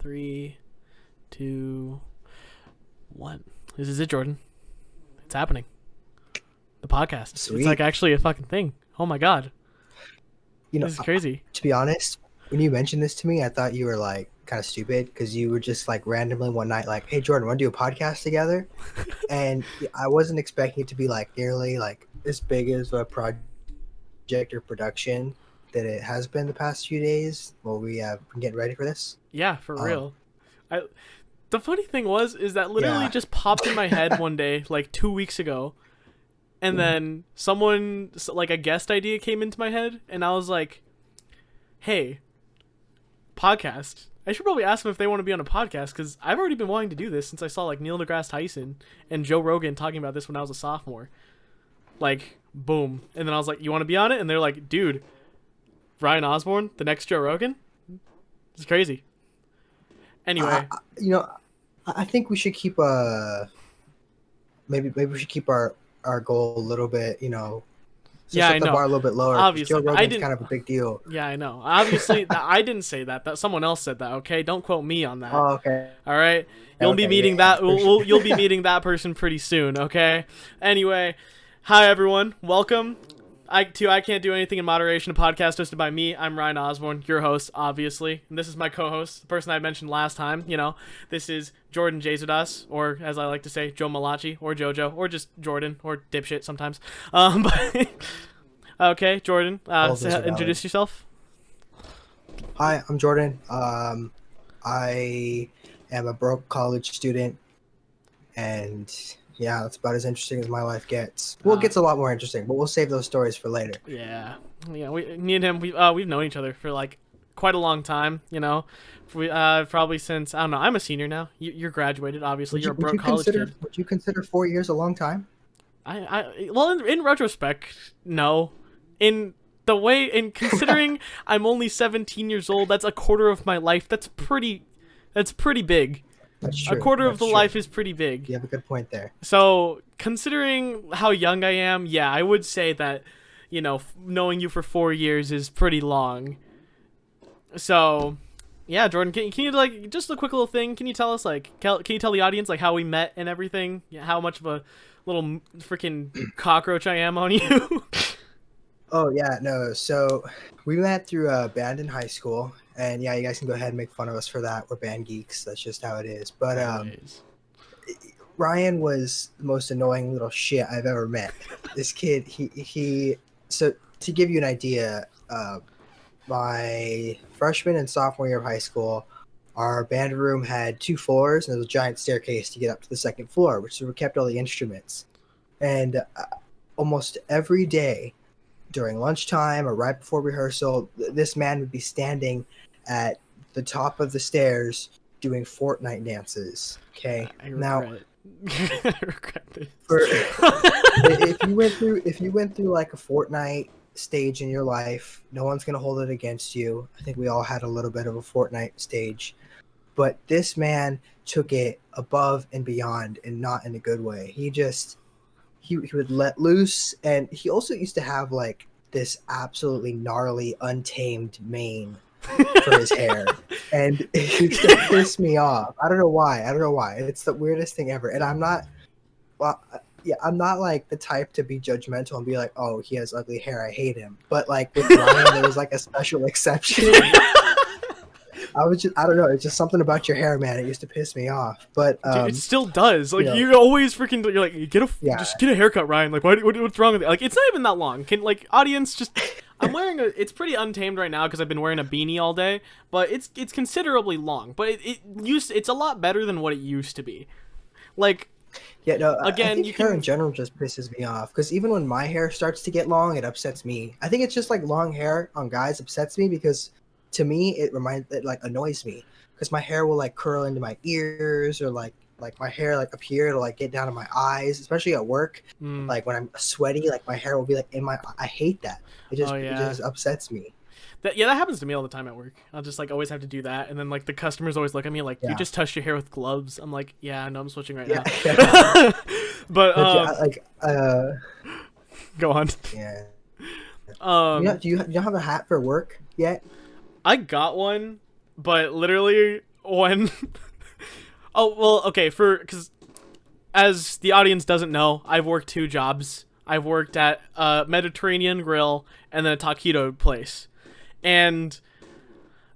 3, 2, 1. This is it, Jordan. It's happening. The podcast. Sweet. It's like actually a fucking thing. Oh my god. This is crazy. To be honest, when you mentioned this to me, I thought you were like kind of stupid because you were just like randomly one night like, "Hey Jordan, want to do a podcast together?" And I wasn't expecting it to be like nearly like as big as a project or production that it has been the past few days while we have been getting ready for this. Yeah, for real. The funny thing is that literally just popped in my head one day, like 2 weeks ago, and then someone, like a guest idea came into my head, and I was like, hey, podcast. I should probably ask them if they want to be on a podcast, because I've already been wanting to do this since I saw like Neil deGrasse Tyson and Joe Rogan talking about this when I was a sophomore. Like, boom. And then I was like, you want to be on it? And they're like, dude, Ryan Osborne, the next Joe Rogan? It's crazy. Anyway. I think we should keep maybe we should keep our goal a little bit, set the bar a little bit lower. Obviously, Joe Rogan's kind of a big deal. Yeah, I know. Obviously, I didn't say that. That someone else said that. Okay, don't quote me on that. Oh, okay. All right, you'll be meeting that. You'll be meeting that person pretty soon. Okay. Anyway, hi everyone. Welcome. I Can't Do Anything in Moderation, a podcast hosted by me. I'm Ryan Osborne, your host, obviously. And this is my co-host, the person I mentioned last time. This is Jordan Jesudas, or as I like to say, Joe Malachi, or Jojo, or just Jordan, or dipshit sometimes. Okay, Jordan, introduce yourself. Hi, I'm Jordan. I am a broke college student, and yeah, that's about as interesting as my life gets. Well, it gets a lot more interesting, but we'll save those stories for later. Yeah. Me and him, we've known each other for like quite a long time. We probably since, I don't know. I'm a senior now. You're graduated, obviously. You're a broke college kid. Would you consider 4 years a long time? Well, in retrospect, no. In considering I'm only 17 years old, that's a quarter of my life. That's pretty big. That's true. A quarter of the life is pretty big. You have a good point there. So, considering how young I am, yeah, I would say that, knowing you for 4 years is pretty long. So, yeah, Jordan, can you, like, just a quick little thing, can you tell us, like, can you tell the audience, like, how we met and everything? How much of a little freaking cockroach I am on you? Oh, yeah, no, so we met through a band in high school. And yeah, you guys can go ahead and make fun of us for that. We're band geeks. That's just how it is. But Ryan was the most annoying little shit I've ever met. This kid, so to give you an idea, my freshman and sophomore year of high school, our band room had 2 floors, and there was a giant staircase to get up to the second floor, which is where we kept all the instruments. And almost every day during lunchtime or right before rehearsal, this man would be standing at the top of the stairs doing Fortnite dances. Okay. I regret this. If you went through like a Fortnite stage in your life, no one's gonna hold it against you. I think we all had a little bit of a Fortnite stage, but this man took it above and beyond, and not in a good way. He would let loose, and he also used to have like this absolutely gnarly, untamed mane for his hair, and it used to piss me off. I don't know why. It's the weirdest thing ever. And I'm not like the type to be judgmental and be like, oh, he has ugly hair, I hate him. But like with Ryan, there was like a special exception. I don't know. It's just something about your hair, man. It used to piss me off, but dude, it still does. Like you always freaking, you're like, just get a haircut, Ryan. Like, what's wrong with it? Like, it's not even that long. Can like audience just? I'm wearing it's pretty untamed right now because I've been wearing a beanie all day, but it's considerably long. But it's a lot better than what it used to be. Like, yeah, no. Again, I think hair in general just pisses me off because even when my hair starts to get long, it upsets me. I think it's just like long hair on guys upsets me because to me it annoys me because my hair will like curl into my ears or like my hair like up here to like get down to my eyes, especially at work. Like when I'm sweaty, like my hair will be like in my. I hate that. It just upsets me. That happens to me all the time at work. I'll just like always have to do that, and then like the customers always look at me like, you just touched your hair with gloves. I'm like, yeah, I know, I'm switching right now. But go on. Yeah. Do you have a hat for work yet? I got one, but literally when oh well, okay, because as the audience doesn't know, I've worked 2 jobs. I've worked at a Mediterranean grill and then a taquito place. And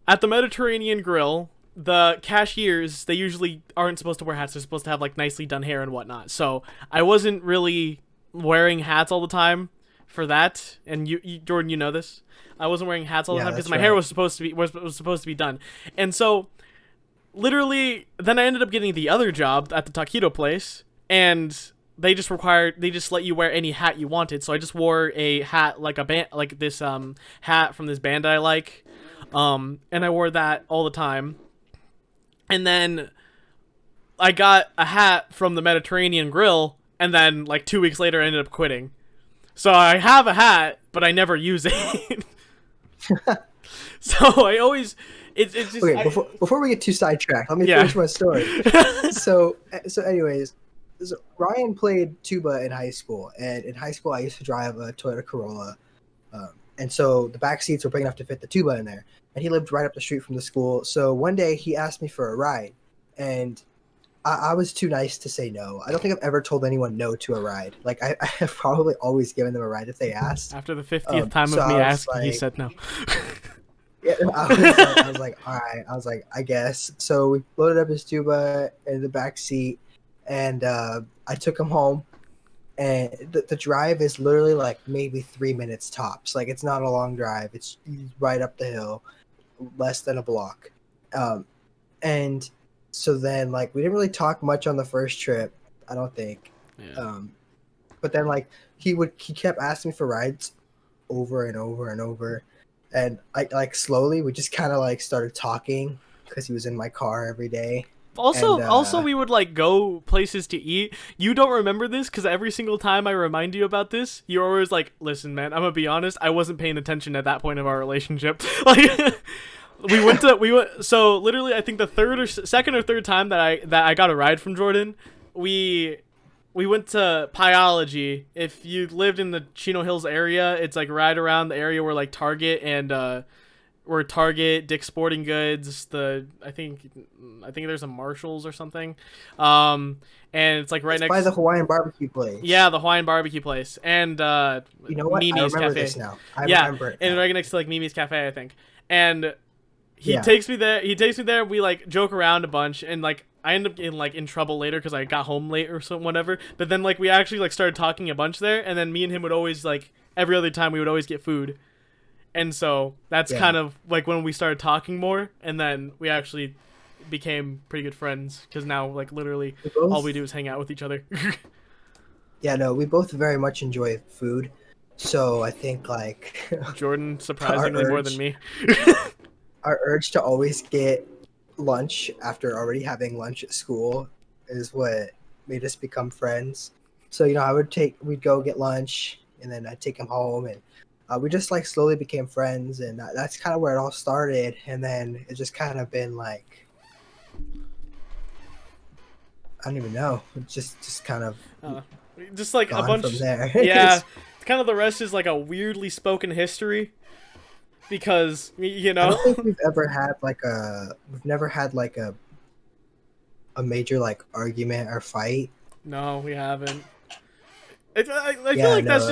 at the Mediterranean grill, the cashiers, they usually aren't supposed to wear hats. They're supposed to have like nicely done hair and whatnot. So I wasn't really wearing hats all the time for that. And you Jordan, you know this. I wasn't wearing hats all the time because my hair was supposed to be done. And so literally then I ended up getting the other job at the taquito place, and they just let you wear any hat you wanted. So I just wore a hat like this hat from this band I like. And I wore that all the time. And then I got a hat from the Mediterranean Grill, and then like 2 weeks later I ended up quitting. So I have a hat, but I never use it. So I always it's just okay. Before we get too sidetracked, let me finish my story. So anyways, Ryan played tuba in high school, and in high school I used to drive a Toyota Corolla, and so the back seats were big enough to fit the tuba in there. And he lived right up the street from the school. So one day he asked me for a ride, and I was too nice to say no. I don't think I've ever told anyone no to a ride. Like I have probably always given them a ride if they asked. After the 50th time of me asking, he said no. Yeah, I was like, all right. I was like, I guess. So we loaded up his tuba in the back seat, and I took him home. And the drive is literally like maybe 3 minutes tops. Like it's not a long drive. It's right up the hill, less than a block. And so then like we didn't really talk much on the first trip, I don't think. Yeah. But then like he kept asking me for rides over and over and over. And I like slowly we just kind of like started talking because he was in my car every day. Also, we would like go places to eat. You don't remember this because every single time I remind you about this, you're always like, "Listen, man, I'm gonna be honest. I wasn't paying attention at that point of our relationship." Like, we went. So literally, I think the second or third time that I got a ride from Jordan, we went to Pyology. If you lived in the Chino Hills area, it's like right around the area where like Target and where Target, Dick's Sporting Goods, I think there's a Marshalls or something, and it's like right next by the Hawaiian barbecue place. Yeah, the Hawaiian barbecue place, and you know what? Mimi's I remember Cafe. This now. I remember it. And right next to like Mimi's Cafe, I think. And he takes me there. We like joke around a bunch, and like I end up getting like in trouble later because I got home late or something, whatever. But then like we actually like started talking a bunch there, and then me and him would always like every other time we would always get food. And so that's kind of like when we started talking more, and then we actually became pretty good friends because now like literally all we do is hang out with each other. Yeah, no, we both very much enjoy food, so I think like Jordan surprisingly more than me. Our urge to always get lunch after already having lunch at school is what made us become friends. So we'd go get lunch, and then I'd take him home, and we just like slowly became friends, and that's kind of where it all started. And then it just kind of been like, I don't even know, just kind of just like a bunch from there. Yeah, it's kind of the rest is like a weirdly spoken history because I don't think we've never had like a major like argument or fight. No, we haven't. I feel like that's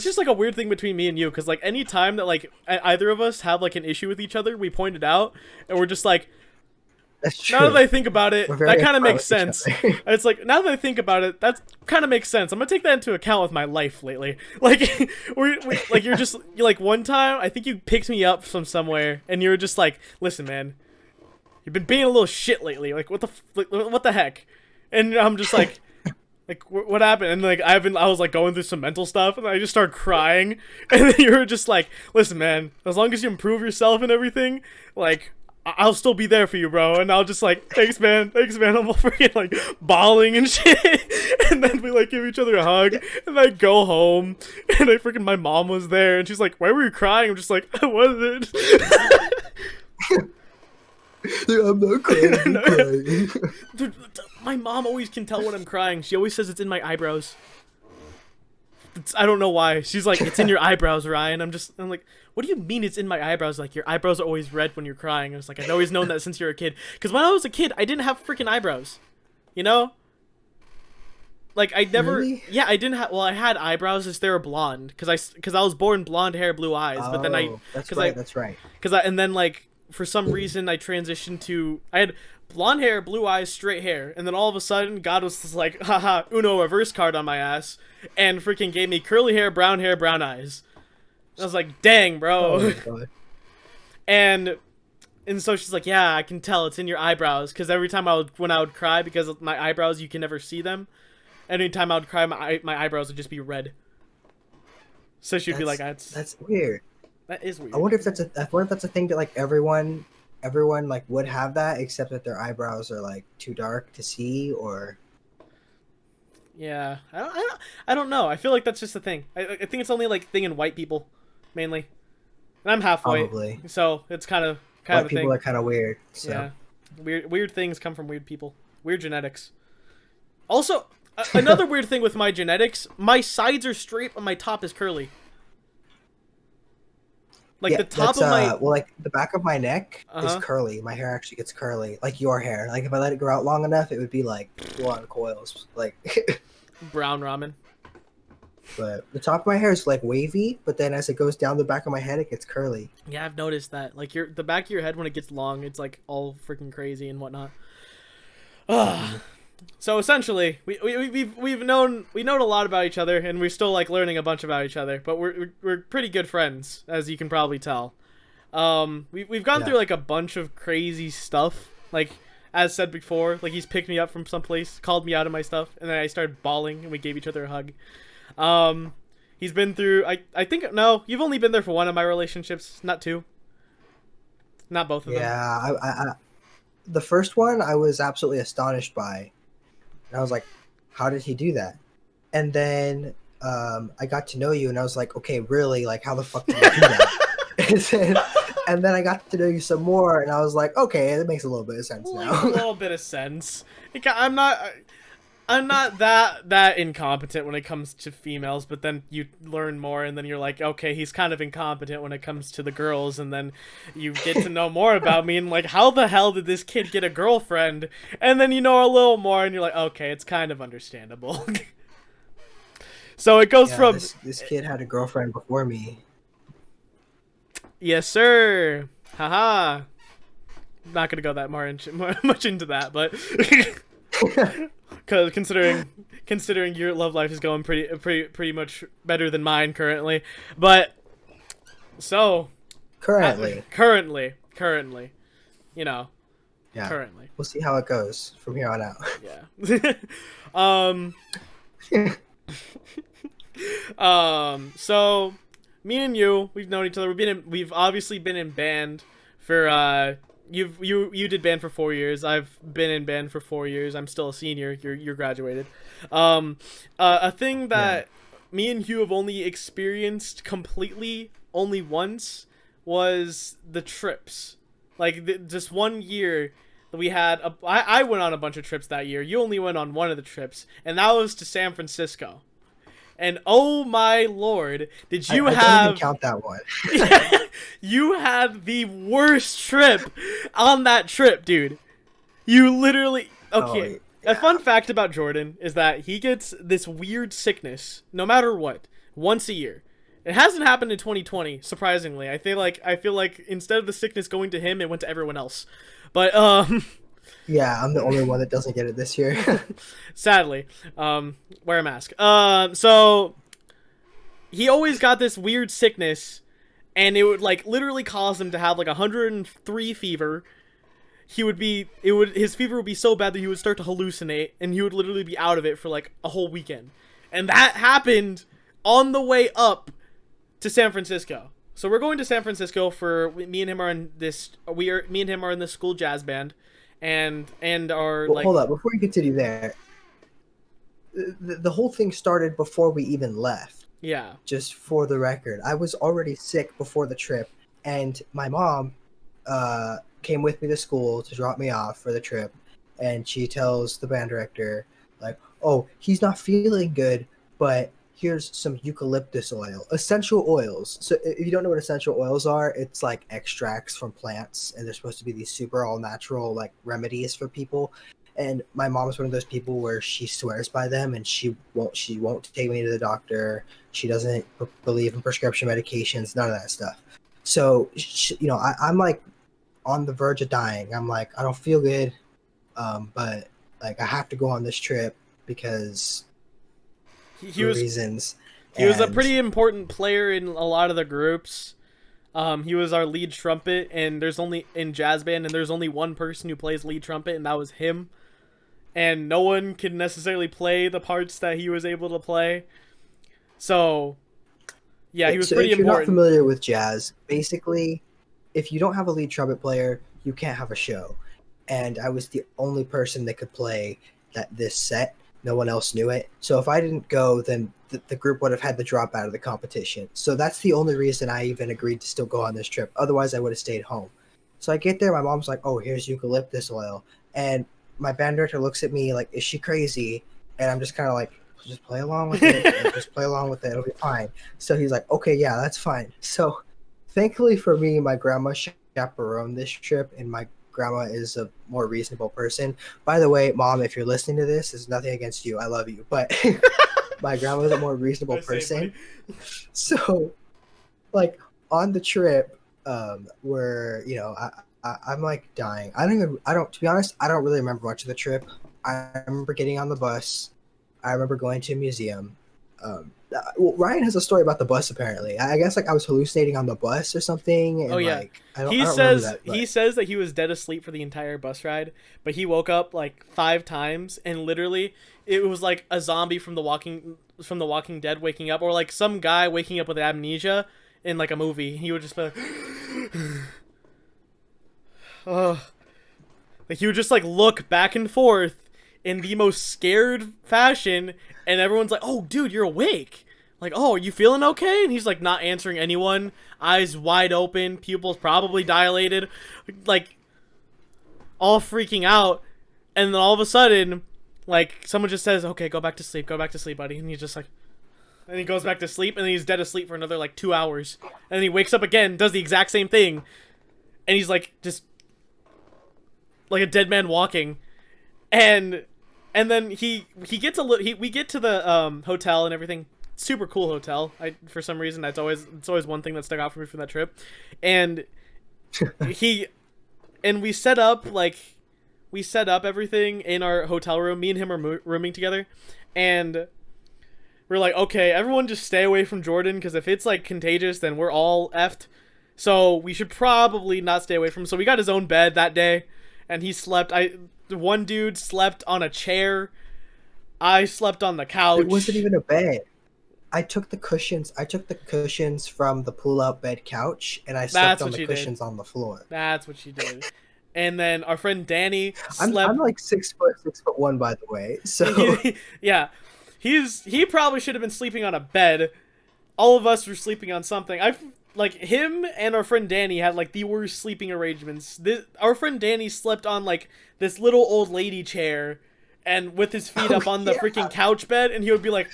just like a weird thing between me and you, because like any time that like either of us have like an issue with each other, we point it out, and we're just like, that's true. Now that I think about it, that kind of makes sense. It's like now that I think about it, that kind of makes sense. I'm gonna take that into account with my life lately. Like you're like one time I think you picked me up from somewhere, and you were just like, "Listen, man, you've been being a little shit lately. Like what the heck?" And I'm just like. Like, what happened? And, like, I was, like, going through some mental stuff, and I just started crying. And then you were just like, listen, man, as long as you improve yourself and everything, like, I'll still be there for you, bro. And I'll just, like, thanks, man. I'm all freaking, like, bawling and shit. And then we, like, give each other a hug. And I go home. And my mom was there. And she's like, why were you crying? I'm just like, I wasn't. I'm not crying. Dude, my mom always can tell when I'm crying. She always says it's in my eyebrows. I don't know why. She's like, it's in your eyebrows, Ryan. I'm like, what do you mean it's in my eyebrows? Like, your eyebrows are always red when you're crying. I was like, I've always known that since you're a kid. Because when I was a kid, I didn't have freaking eyebrows. You know? Like, I never... Really? Yeah, I didn't have... Well, I had eyebrows as they were blonde. Because I was born blonde hair, blue eyes. But then That's right, that's right. And then, like, for some reason, I transitioned to... I had blonde hair, blue eyes, straight hair. And then all of a sudden, God was just like, haha, Uno reverse card on my ass. And freaking gave me curly hair, brown eyes. I was like, dang, bro. Oh my God. And so she's like, yeah, I can tell it's in your eyebrows. Because every time when I would cry, because of my eyebrows, you can never see them. Anytime I would cry, my eyebrows would just be red. So she'd be like, that's weird. That is weird. I wonder if that's a thing that like everyone like would have that, except that their eyebrows are like too dark to see, or... Yeah, I don't know. I feel like that's just a thing. I think it's only like thing in white people, mainly. And I'm half white, Probably. so it's kind of White a thing. people are kind of weird. So. Yeah, weird things come from weird people. Weird genetics. Also, another weird thing with my genetics: my sides are straight, but my top is curly. Like the top of my well, like the back of my neck is curly. My hair actually gets curly, like your hair. Like if I let it grow out long enough, it would be like full-on coils, like brown ramen. But the top of my hair is like wavy, but then as it goes down the back of my head, it gets curly. Yeah, I've noticed that. Like the back of your head when it gets long, it's like all freaking crazy and whatnot. So essentially, we've known a lot about each other, and we're still like learning a bunch about each other. But we're pretty good friends, as you can probably tell. We've gone through like a bunch of crazy stuff. Like as said before, like he's picked me up from someplace, called me out of my stuff, and then I started bawling, and we gave each other a hug. He's been through. I think no, you've only been there for one of my relationships, not two. Not both of them. Yeah, I the first one I was absolutely astonished by. And I was like, how did he do that? And then I got to know you, and I was like, okay, really? Like, how the fuck did you do that? and then I got to know you some more, and I was like, okay, it makes a little bit of sense now. A little bit of sense. I'm not that incompetent when it comes to females, but then you learn more, and then you're like, okay, he's kind of incompetent when it comes to the girls, and then you get to know more about me, and like, how the hell did this kid get a girlfriend? And then you know a little more, and you're like, okay, it's kind of understandable. So it goes from... This kid had a girlfriend before me. Yes, sir. Haha. Not gonna go that much into that, but... Because considering your love life is going pretty much better than mine currently, but so currently, you know, currently we'll see how it goes from here on out. So me and you, we've known each other. We've obviously been in band for You did band for 4 years. I've been in band for 4 years. I'm still a senior. You're graduated. A thing that me and Hugh have only experienced completely only once was the trips. Like just 1 year that we had. I went on a bunch of trips that year. You only went on one of the trips, and that was to San Francisco. And oh my lord, did you have... I didn't even count that one. You had the worst trip on that trip, dude. You literally... Okay, a fun fact about Jordan is that he gets this weird sickness, no matter what, once a year. It hasn't happened in 2020, surprisingly. I feel like instead of the sickness going to him, it went to everyone else. But, Yeah, I'm the only one that doesn't get it this year. Sadly. Wear a mask. So he always got this weird sickness, and it would like literally cause him to have like 103 fever. His fever would be so bad that he would start to hallucinate, and he would literally be out of it for like a whole weekend. And that happened on the way up to San Francisco. So we're going to San Francisco for me and him are in this school jazz band. And our like... Hold up, before you continue there, the whole thing started before we even left. Yeah. Just for the record, I was already sick before the trip, and my mom came with me to school to drop me off for the trip, and she tells the band director, like, oh, he's not feeling good, but here's some eucalyptus oil, essential oils. So if you don't know what essential oils are, it's like extracts from plants, and they're supposed to be these super all natural like remedies for people. And my mom is one of those people where she swears by them, and she won't take me to the doctor. She doesn't believe in prescription medications, none of that stuff. So I'm like on the verge of dying. I'm like, I don't feel good, but like I have to go on this trip because he was reasons. He was a pretty important player in a lot of the groups. He was our lead trumpet, and there's only in jazz band, and there's only one person who plays lead trumpet, and that was him. And no one could necessarily play the parts that he was able to play. So, yeah, he was pretty important. If you're not familiar with jazz, basically, if you don't have a lead trumpet player, you can't have a show. And I was the only person that could play this set. No one else knew it. So if I didn't go, then the group would have had to drop out of the competition. So that's the only reason I even agreed to still go on this trip. Otherwise, I would have stayed home. So I get there. My mom's like, oh, here's eucalyptus oil. And my band director looks at me like, is she crazy? And I'm just kind of like, just play along with it. Just play along with it. It'll be fine. So he's like, okay, yeah, that's fine. So thankfully for me, my grandma chaperoned this trip, and my grandma is a more reasonable person. By the way, Mom, if you're listening to this, there's nothing against you. I love you. But my grandma is a more reasonable person. So, like, on the trip, where, I'm like dying. To be honest, I don't really remember much of the trip. I remember getting on the bus. I remember going to a museum. Ryan has a story about the bus. Apparently, I guess like I was hallucinating on the bus or something. And, he says that he was dead asleep for the entire bus ride, but he woke up like 5 times, and literally it was like a zombie from the Walking Dead waking up, or like some guy waking up with amnesia in like a movie. He would just be like, like he would just like look back and forth in the most scared fashion, and everyone's like, oh dude, you're awake, like, oh, are you feeling okay? And he's like not answering anyone, eyes wide open, pupils probably dilated, like all freaking out. And then all of a sudden, like, someone just says, okay, go back to sleep, buddy. And he's just like, and he goes back to sleep, and then he's dead asleep for another like 2 hours, and then he wakes up again, does the exact same thing, and he's like just like a dead man walking. And then we get to the hotel and everything. Super cool hotel. For some reason it's always one thing that stuck out for me from that trip. And we set up everything in our hotel room. Me and him are rooming together, and we're like, okay, everyone just stay away from Jordan, because if it's like contagious, then we're all effed. So we should probably not stay away from him. So we got his own bed that day, and he slept. One dude slept on a chair. I slept on the couch. It wasn't even a bed. I took the cushions from the pull-out bed couch, and I slept on the cushions on the floor. That's what she did. And then our friend Danny slept. I'm like 6'1", by the way. So yeah, he probably should have been sleeping on a bed. All of us were sleeping on something. Like, him and our friend Danny had like the worst sleeping arrangements. Our friend Danny slept on like this little old lady chair, and with his feet up on the freaking couch bed, and he would be like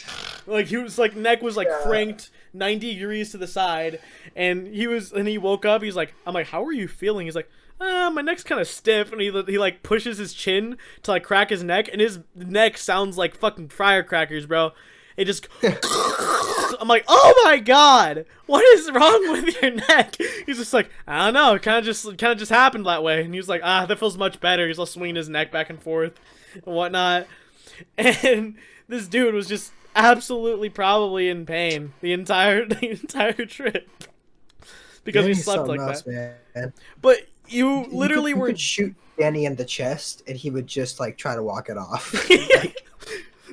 he was like, neck was like cranked 90 degrees to the side, and he woke up, he's like, I'm like, how are you feeling? He's like, my neck's kind of stiff, and he like pushes his chin to like crack his neck, and his neck sounds like fucking firecrackers, bro. It just I'm like, oh my god, what is wrong with your neck? He's just like, I don't know, it kind of just happened that way. And he was like, that feels much better. He's all swinging his neck back and forth and whatnot. And this dude was just absolutely probably in pain the entire trip, because we slept like that. Man. But you literally could shoot Danny in the chest, and he would just like try to walk it off.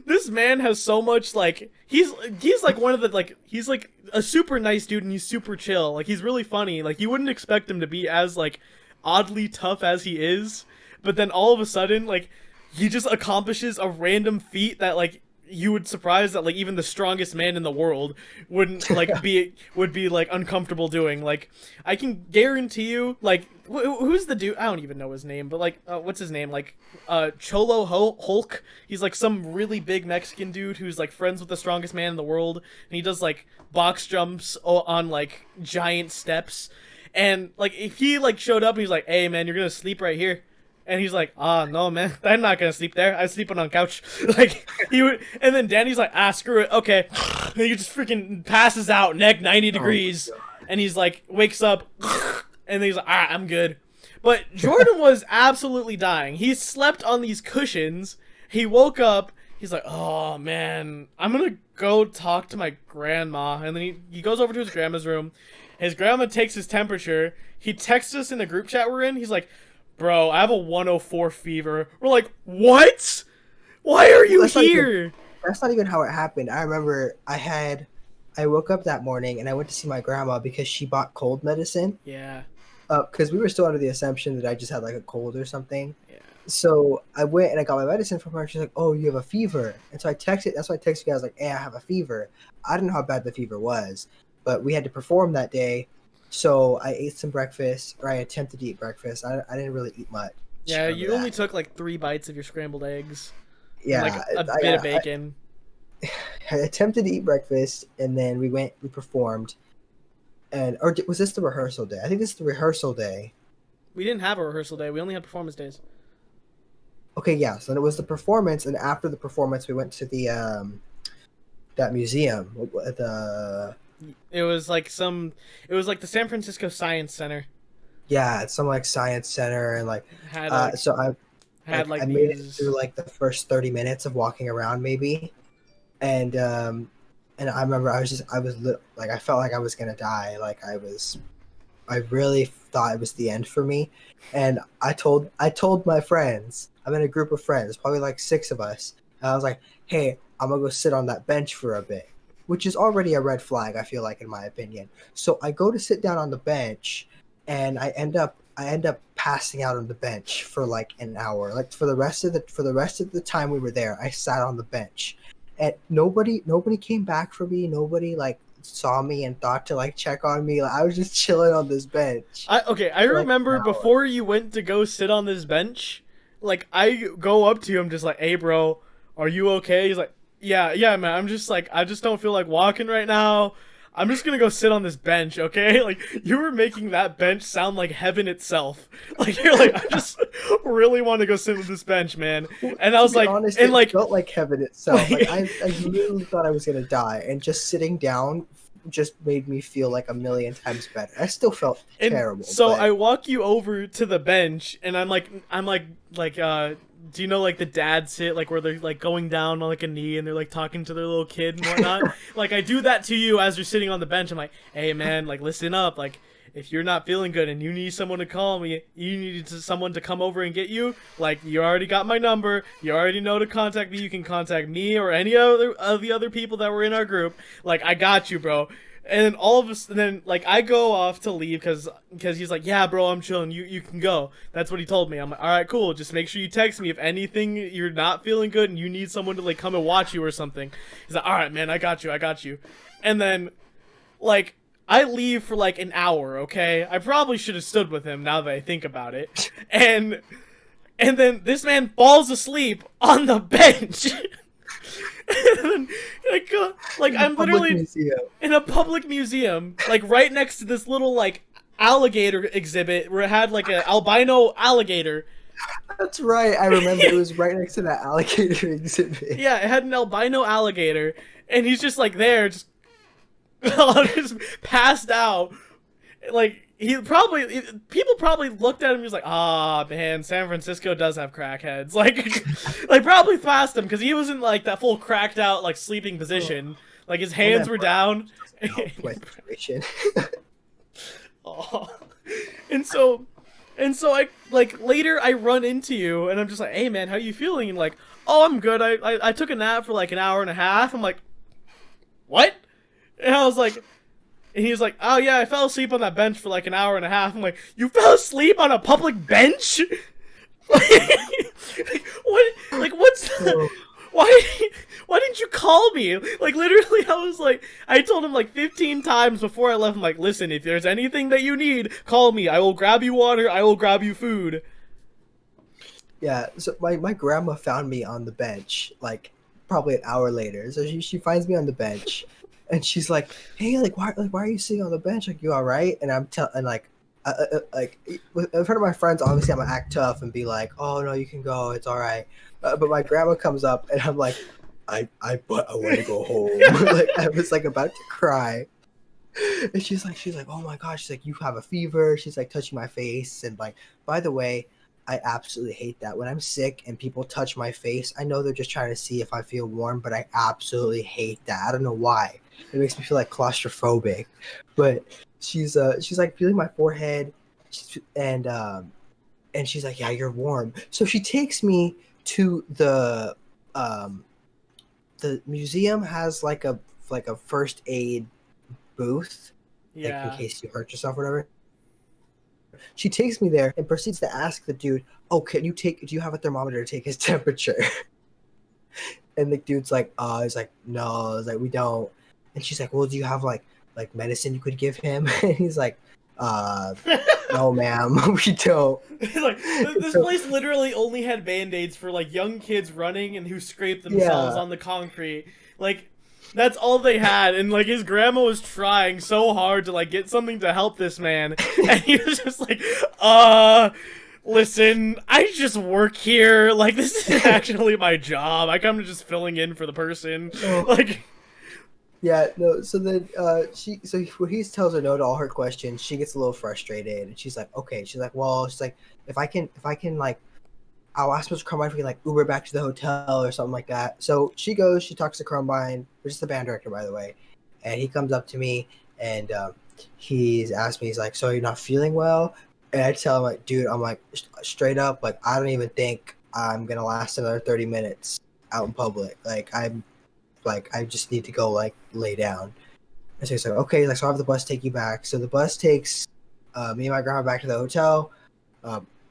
This man has so much, like, he's like one of the, like, he's like a super nice dude, and he's super chill. Like, he's really funny. Like, you wouldn't expect him to be as like oddly tough as he is, but then all of a sudden, like, he just accomplishes a random feat that like you would surprise that like even the strongest man in the world wouldn't like would be like uncomfortable doing. Like I can guarantee you, like who's the dude? I don't even know his name, but like what's his name? Like Cholo Hulk. He's like some really big Mexican dude who's like friends with the strongest man in the world, and he does like box jumps on like giant steps. And like if he like showed up and he's like, "Hey man, you're gonna sleep right here," and he's like, "Ah no man, I'm not gonna sleep there. I'm sleeping on couch." Like he would, and then Danny's like, "Ah screw it, okay," and he just freaking passes out, neck 90 degrees, and he's like wakes up, and then he's like, "Ah, I'm good." But Jordan was absolutely dying. He slept on these cushions. He woke up. He's like, "Oh man, I'm gonna go talk to my grandma," and then he goes over to his grandma's room. His grandma takes his temperature. He texts us in the group chat we're in. He's like, "Bro, I have a 104 fever." We're like, "What? Why are you here?" That's not even how it happened. I remember I woke up that morning and I went to see my grandma because she bought cold medicine. Yeah. Because we were still under the assumption that I just had like a cold or something. Yeah. So I went and I got my medicine from her. And she's like, "Oh, you have a fever." And so I texted. That's why I texted you guys like, "Hey, I have a fever." I didn't know how bad the fever was. But we had to perform that day, so I ate some breakfast, or I attempted to eat breakfast. I didn't really eat much. Yeah, you only took like 3 bites of your scrambled eggs. Yeah, and, like a bit of bacon. I attempted to eat breakfast, and then we performed, or was this the rehearsal day? I think this is the rehearsal day. We didn't have a rehearsal day. We only had performance days. Okay, yeah. So it was the performance, and after the performance, we went to the that museum. It was like the San Francisco Science Center. Yeah, it's some like science center, and like, so I made it through like the first 30 minutes of walking around maybe, and I remember I felt like I was gonna die. Like I really thought it was the end for me, and I told my friends. I'm in a group of friends, probably like 6 of us, and I was like, "Hey, I'm gonna go sit on that bench for a bit." Which is already a red flag, I feel like, in my opinion. So I go to sit down on the bench, and I end up passing out on the bench for like an hour. Like for the rest of the time we were there, I sat on the bench, and nobody came back for me. Nobody like saw me and thought to like check on me. Like, I was just chilling on this bench. I remember before you went to go sit on this bench, like I go up to him just like, "Hey bro, are you okay?" He's like, Yeah, man. I'm just like, I just don't feel like walking right now. I'm just gonna go sit on this bench, okay? Like, you were making that bench sound like heaven itself. Like, you're like, I just really want to go sit on this bench, man. And I was like, honest, and it like, felt like heaven itself. Like, I literally thought I was gonna die, and just sitting down just made me feel like a million times better. I still felt terrible. So I walk you over to the bench, and I'm like, do you know like the dad sit, like where they're like going down on like a knee and they're like talking to their little kid and whatnot? Like I do that to you as you're sitting on the bench. I'm like, "Hey man, like listen up. Like if you're not feeling good and you need someone to call me, you need someone to come over and get you. Like you already got my number. You already know to contact me. You can contact me or any other of the other people that were in our group. Like I got you, bro." And then all of us, and then like I go off to leave because he's like, "Yeah, bro, I'm chilling. You can go." That's what he told me. I'm like, "All right, cool. Just make sure you text me if anything you're not feeling good and you need someone to like come and watch you or something." He's like, "All right, man, I got you." And then, like, I leave for like an hour. Okay, I probably should have stood with him now that I think about it. And then this man falls asleep on the bench. And then, like I'm literally in a public museum, like right next to this little like alligator exhibit where it had like an albino alligator. That's right. I remember it was right next to that alligator exhibit. Yeah, it had an albino alligator, and he's just like there, just passed out. Like people probably looked at him and was like, "Ah, man, San Francisco does have crackheads." Like probably passed him because he was in like that full cracked out like sleeping position. Like his hands were down. Oh, and so I like later I run into you and I'm just like, "Hey man, how you feeling?" And like, "Oh, I'm good. I took a nap for like an hour and a half." I'm like, "What?" And I was like. And he was like, "Oh yeah, I fell asleep on that bench for like an hour and a half." I'm like, "You fell asleep on a public bench?" Like, what? Like, what's? why didn't you call me? Like, literally, I told him like 15 times before I left. I'm like, listen, if there's anything that you need, call me. I will grab you water. I will grab you food. Yeah, so my grandma found me on the bench, like probably an hour later. So she finds me on the bench, and she's like, "Hey, why are you sitting on the bench? Like, you all right?" And like in front of my friends, obviously I'm gonna act tough and be like, "Oh no, you can go, it's all right." But my grandma comes up, and I'm like, I want to go home." Like I was like about to cry, and she's like, "Oh my gosh," she's like, "You have a fever." She's like touching my face, and like, by the way, I absolutely hate that. When I'm sick and people touch my face, I know they're just trying to see if I feel warm, but I absolutely hate that. I don't know why. It makes me feel like claustrophobic. But she's like feeling my forehead, and she's like, "Yeah, you're warm." So she takes me to the museum has like a first aid booth, like in Yeah. case you hurt yourself or whatever. She takes me there and proceeds to ask the dude, "Oh, do you have a thermometer to take his temperature?" And the dude's like, he's like, "No," it's like, "We don't." And she's like, "Well, do you have like medicine you could give him?" And he's like, "No, ma'am, we don't." Like, this place literally only had band-aids for like young kids running and who scraped themselves on the concrete. Like, that's all they had, and like his grandma was trying so hard to like get something to help this man, and he was just like, listen, I just work here. Like, this is actually my job. I come to just filling in for the person. Like, yeah, no. So then, when he tells her no to all her questions, she gets a little frustrated, and she's like, "Okay." She's like, "Well," she's like, if I can, like, I'll ask Mr. Carmine if we can like Uber back to the hotel or something like that." So she goes, she talks to Carmine, which is the band director, by the way, and he comes up to me and he's asked me, he's like, "So you're not feeling well?" And I tell him, like, "Dude, I'm like straight up, like, I don't even think I'm gonna last another 30 minutes out in public. Like, I just need to go like lay down." And so he's like, "Okay, like, so I'll have the bus take you back." So the bus takes me and my grandma back to the hotel.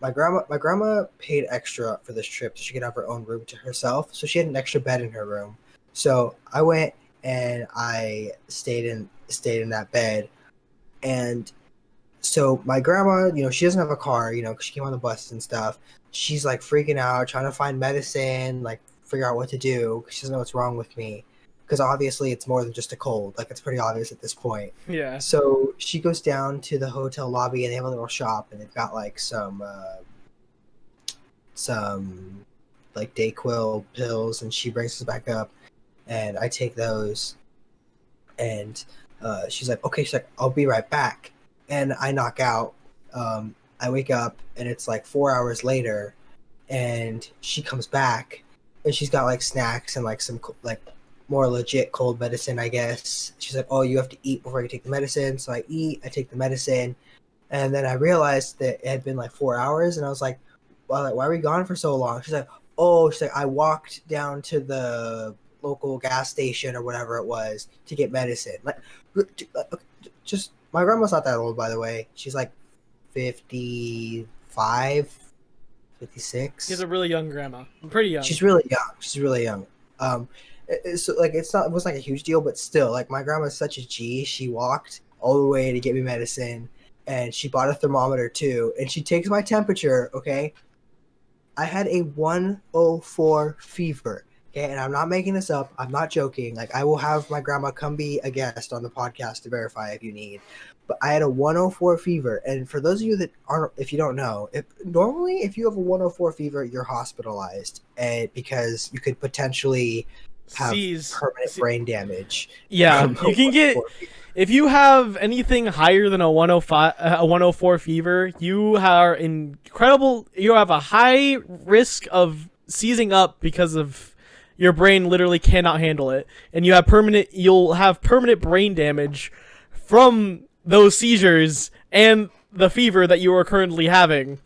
My grandma paid extra for this trip so she could have her own room to herself. So she had an extra bed in her room. So I went and I stayed in that bed. And so my grandma, she doesn't have a car, because she came on the bus and stuff. She's like freaking out, trying to find medicine, like figure out what to do. She doesn't know what's wrong with me. Because obviously it's more than just a cold. Like, it's pretty obvious at this point. yeah. So she goes down to the hotel lobby, and they have a little shop, and they've got like some like Dayquil pills, and she brings us back up, and I take those, and she's like, "Okay," she's like, "I'll be right back," and I knock out. I wake up, and it's like 4 hours later, and she comes back, and she's got like snacks and like some like more legit cold medicine, I guess. She's like, "Oh, you have to eat before you take the medicine." So I eat, I take the medicine, and then I realized that it had been like 4 hours, and I was like, "Well, like, why were we gone for so long?" She's like, "Oh," she's like, "I walked down to the local gas station or whatever it was to get medicine." Like, just, my grandma's not that old, by the way. She's like 55, 56. She's a really young grandma. Pretty young. She's really young. So like, it wasn't like a huge deal, but still, like, my grandma's such a G. She walked all the way to get me medicine, and she bought a thermometer too, and she takes my temperature. Okay, I had a 104 fever. Okay, and I'm not making this up. I'm not joking. Like, I will have my grandma come be a guest on the podcast to verify if you need. But I had a 104 fever, and for those of you that aren't, if you don't know, if you have a 104 fever, you're hospitalized, and because you could potentially have permanent brain damage. Yeah, you can get, if you have anything higher than a 104 fever, you have a high risk of seizing up because of your brain literally cannot handle it, and you'll have permanent brain damage from those seizures and the fever that you are currently having.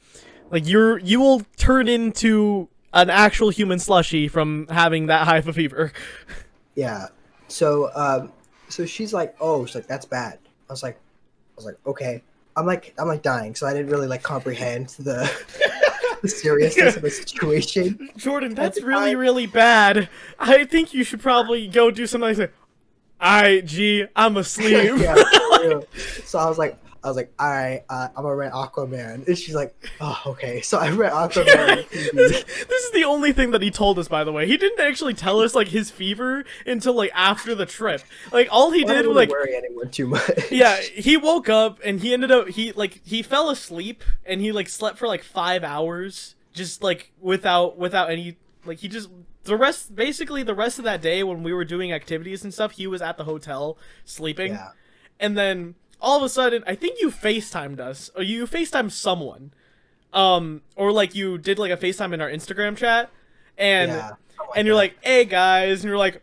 Like, you will turn into an actual human slushy from having that high of a fever. Yeah. So she's like, "Oh," she's like, "That's bad." I was like, "Okay." I'm like dying, so I didn't really like comprehend the the seriousness of the situation. Jordan, At that's the really, time. really bad. I think you should probably go do something like, I'm asleep. Yeah, for real. So I was like, all right, I'm gonna rent Aquaman, and she's like, oh, okay. So I rent Aquaman on the TV. This is the only thing that he told us, by the way. He didn't actually tell us like his fever until like after the trip. Like all he I did don't was really like, worry anyone too much. yeah, he woke up and he ended up he fell asleep and he like slept for like 5 hours just like without any like he just the rest of that day when we were doing activities and stuff he was at the hotel sleeping. Yeah. And then all of a sudden, I think you FaceTimed us, or you FaceTimed someone, or like you did like a FaceTime in our Instagram chat, and Yeah, and you're like, "Hey guys," and you're like,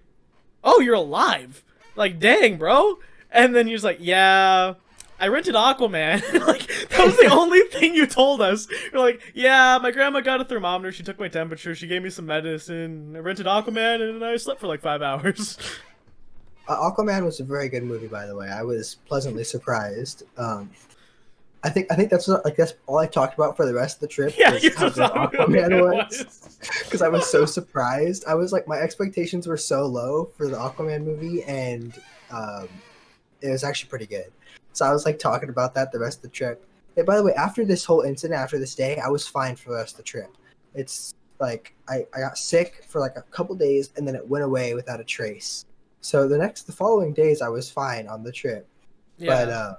"Oh, you're alive!" Like, dang, bro. And then you're just like, "Yeah, I rented Aquaman." Like that was the only thing you told us. You're like, "Yeah, my grandma got a thermometer. She took my temperature. She gave me some medicine. I rented Aquaman, and I slept for like 5 hours." Aquaman was a very good movie, by the way. I was pleasantly surprised. I think that's what, like that's all I talked about for the rest of the trip. Yeah, Was you how just good thought Aquaman it was, because I was so surprised. I was like, my expectations were so low for the Aquaman movie, and um, it was actually pretty good. So I was like talking about that the rest of the trip. And by the way, after this whole incident, after this day, I was fine for the rest of the trip. It's like I got sick for like a couple days, and then it went away without a trace. So the following days, I was fine on the trip. Yeah.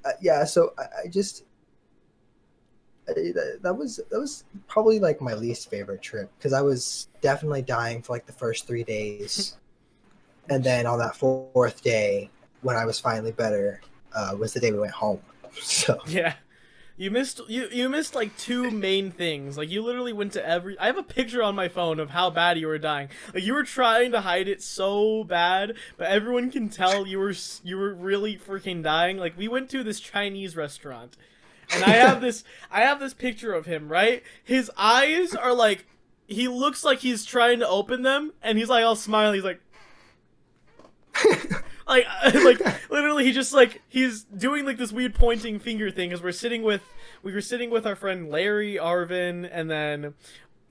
But yeah, so I just that was probably like my least favorite trip because I was definitely dying for like the first 3 days, and then on that fourth day when I was finally better was the day we went home. So Yeah. You missed like two main things. Like you literally went to every I have a picture on my phone of how bad you were dying. Like you were trying to hide it so bad, but everyone can tell you were really freaking dying. Like we went to this Chinese restaurant. And I have this picture of him, right? His eyes are like he looks like he's trying to open them and he's like all smiling. He's like like literally he just like he's doing like this weird pointing finger thing as we were sitting with our friend Larry, Arvin, and then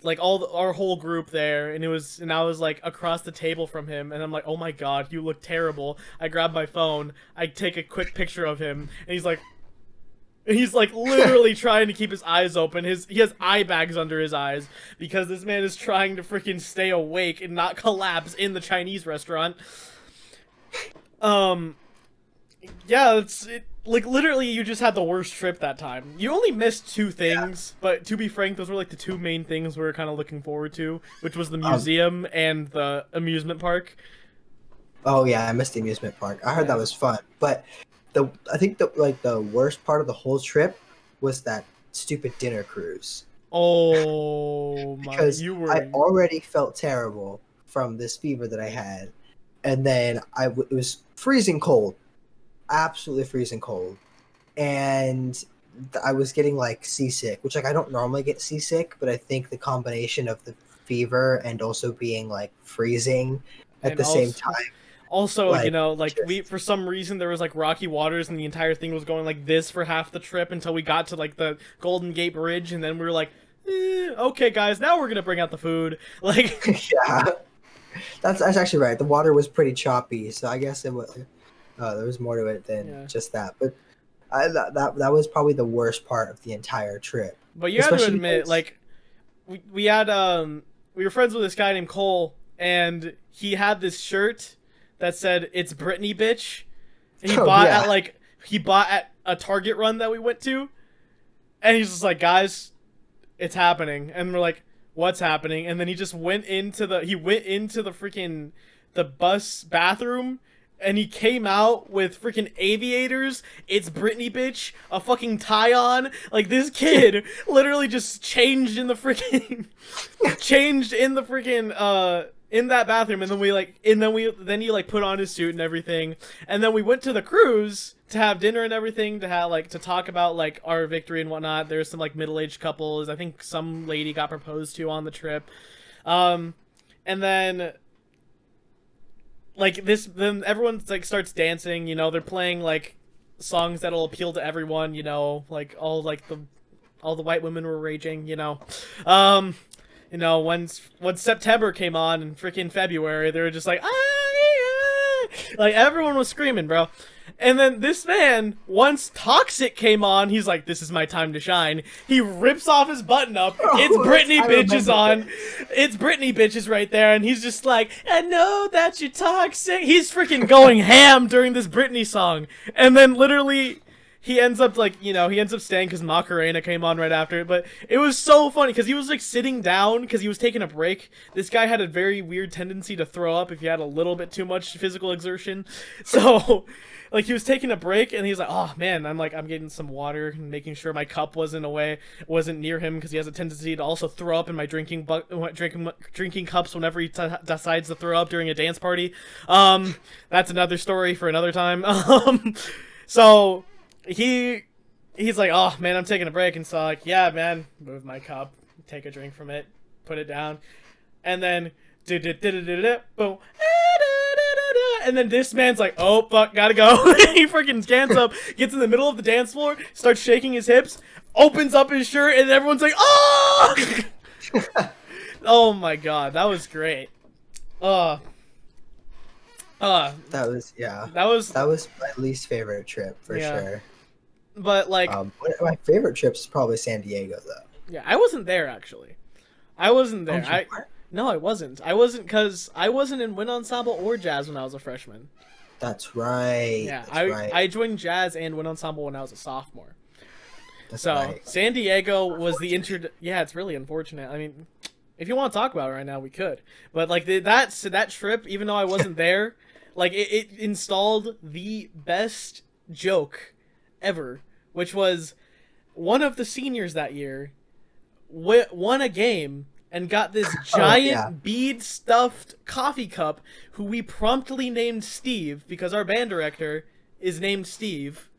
like our whole group there, and I was like across the table from him, and I'm like, oh my god, you look terrible. I grab my phone, I take a quick picture of him, and he's like literally trying to keep his eyes open. He has eye bags under his eyes because this man is trying to freaking stay awake and not collapse in the Chinese restaurant. Yeah, like literally you just had the worst trip that time. You only missed two things, but to be frank, those were like the two main things we were kind of looking forward to, which was the museum and the amusement park. Oh yeah, I missed the amusement park. I heard that was fun, but I think the worst part of the whole trip was that stupid dinner cruise. Oh my! Because I already felt terrible from this fever that I had, and then it was freezing cold, absolutely freezing cold, and I was getting like seasick, which like I don't normally get seasick, but I think the combination of the fever and also being like freezing at the same time. Also, like, you know, like we for some reason there was like rocky waters and the entire thing was going like this for half the trip until we got to like the Golden Gate Bridge, and then we were like, okay, guys, now we're gonna bring out the food. Like, yeah, that's actually right. The water was pretty choppy, so I guess it was there was more to it than just that. But that was probably the worst part of the entire trip. But you have to admit, like, we had we were friends with this guy named Cole, and he had this shirt that said "It's Britney, bitch." And he bought at a Target run that we went to, and he's just like, guys, it's happening, and we're like, what's happening? And then he just went into the freaking the bus bathroom, and he came out with freaking aviators, "It's Britney, bitch," a fucking tie on. Like, this kid literally just changed in the freaking in that bathroom, and then he like put on his suit and everything, and then we went to the cruise to have dinner and everything, to talk about like our victory and whatnot. There's some like middle-aged couples. I think some lady got proposed to on the trip, and then then everyone like starts dancing. You know, they're playing like songs that'll appeal to everyone. You know, like all like the all the white women were raging, um, once September came on and freaking February, they were just like, ah, yeah! Like everyone was screaming, bro. And then this man, once Toxic came on, he's like, this is my time to shine. He rips off his button up. It's Britney bitches on. It's Britney bitches right there. And he's just like, I know that you're toxic. He's freaking going ham during this Britney song. And then literally he ends up he ends up staying because Macarena came on right after it. But it was so funny because he was like sitting down because he was taking a break. This guy had a very weird tendency to throw up if he had a little bit too much physical exertion. So... like, he was taking a break, and he's like, oh, man, I'm getting some water and making sure my cup wasn't near him, because he has a tendency to also throw up in my drinking cups whenever he decides to throw up during a dance party. That's another story for another time. So, he's like, oh, man, I'm taking a break, and so, like, yeah, man, move my cup, take a drink from it, put it down, and then, boom, and then this man's like, oh, fuck, gotta go. He freaking stands up, gets in the middle of the dance floor, starts shaking his hips, opens up his shirt, and everyone's like, oh! Oh my god, that was great. That was my least favorite trip, for sure. But, like... my favorite trip is probably San Diego, though. Yeah, I wasn't there, actually. I wasn't there. No, I wasn't. Because I wasn't in wind ensemble or jazz when I was a freshman. That's right. Yeah, I joined jazz and wind ensemble when I was a sophomore. That's right. San Diego was the Yeah, it's really unfortunate. I mean, if you want to talk about it right now, we could. But like that trip, even though I wasn't there, like it installed the best joke ever, which was one of the seniors that year won a game and got this giant bead stuffed coffee cup who we promptly named Steve because our band director is named Steve.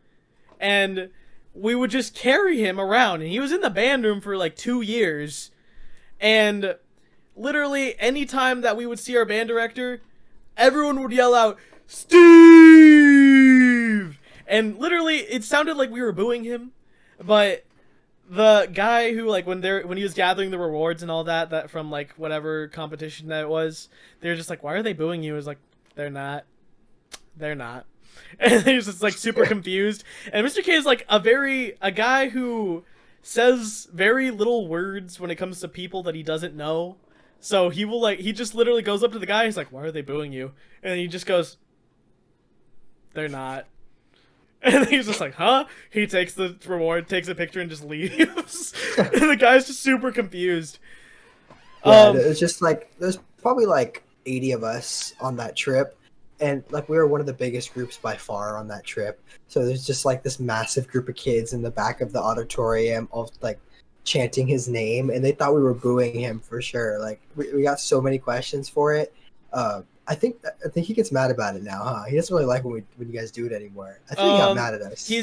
And we would just carry him around, and he was in the band room for like 2 years. And literally any time that we would see our band director, everyone would yell out, Steve! And literally it sounded like we were booing him, but the guy who, like, when he was gathering the rewards and all that from, like, whatever competition that it was, they were just like, why are they booing you? It was like, they're not. And he was just, like, super confused. And Mr. K is, like, a guy who says very little words when it comes to people that he doesn't know. So he will, like, he just literally goes up to the guy, he's like, why are they booing you? And he just goes, they're not. And he's just like, huh? He takes the reward, takes a picture, and just leaves. And the guy's just super confused. Yeah, it's just like, there's probably like 80 of us on that trip. And like, we were one of the biggest groups by far on that trip. So there's just like this massive group of kids in the back of the auditorium, all like chanting his name. And they thought we were booing him for sure. Like, we got so many questions for it. I think he gets mad about it now, huh? He doesn't really like when you guys do it anymore. I think he got mad at us. He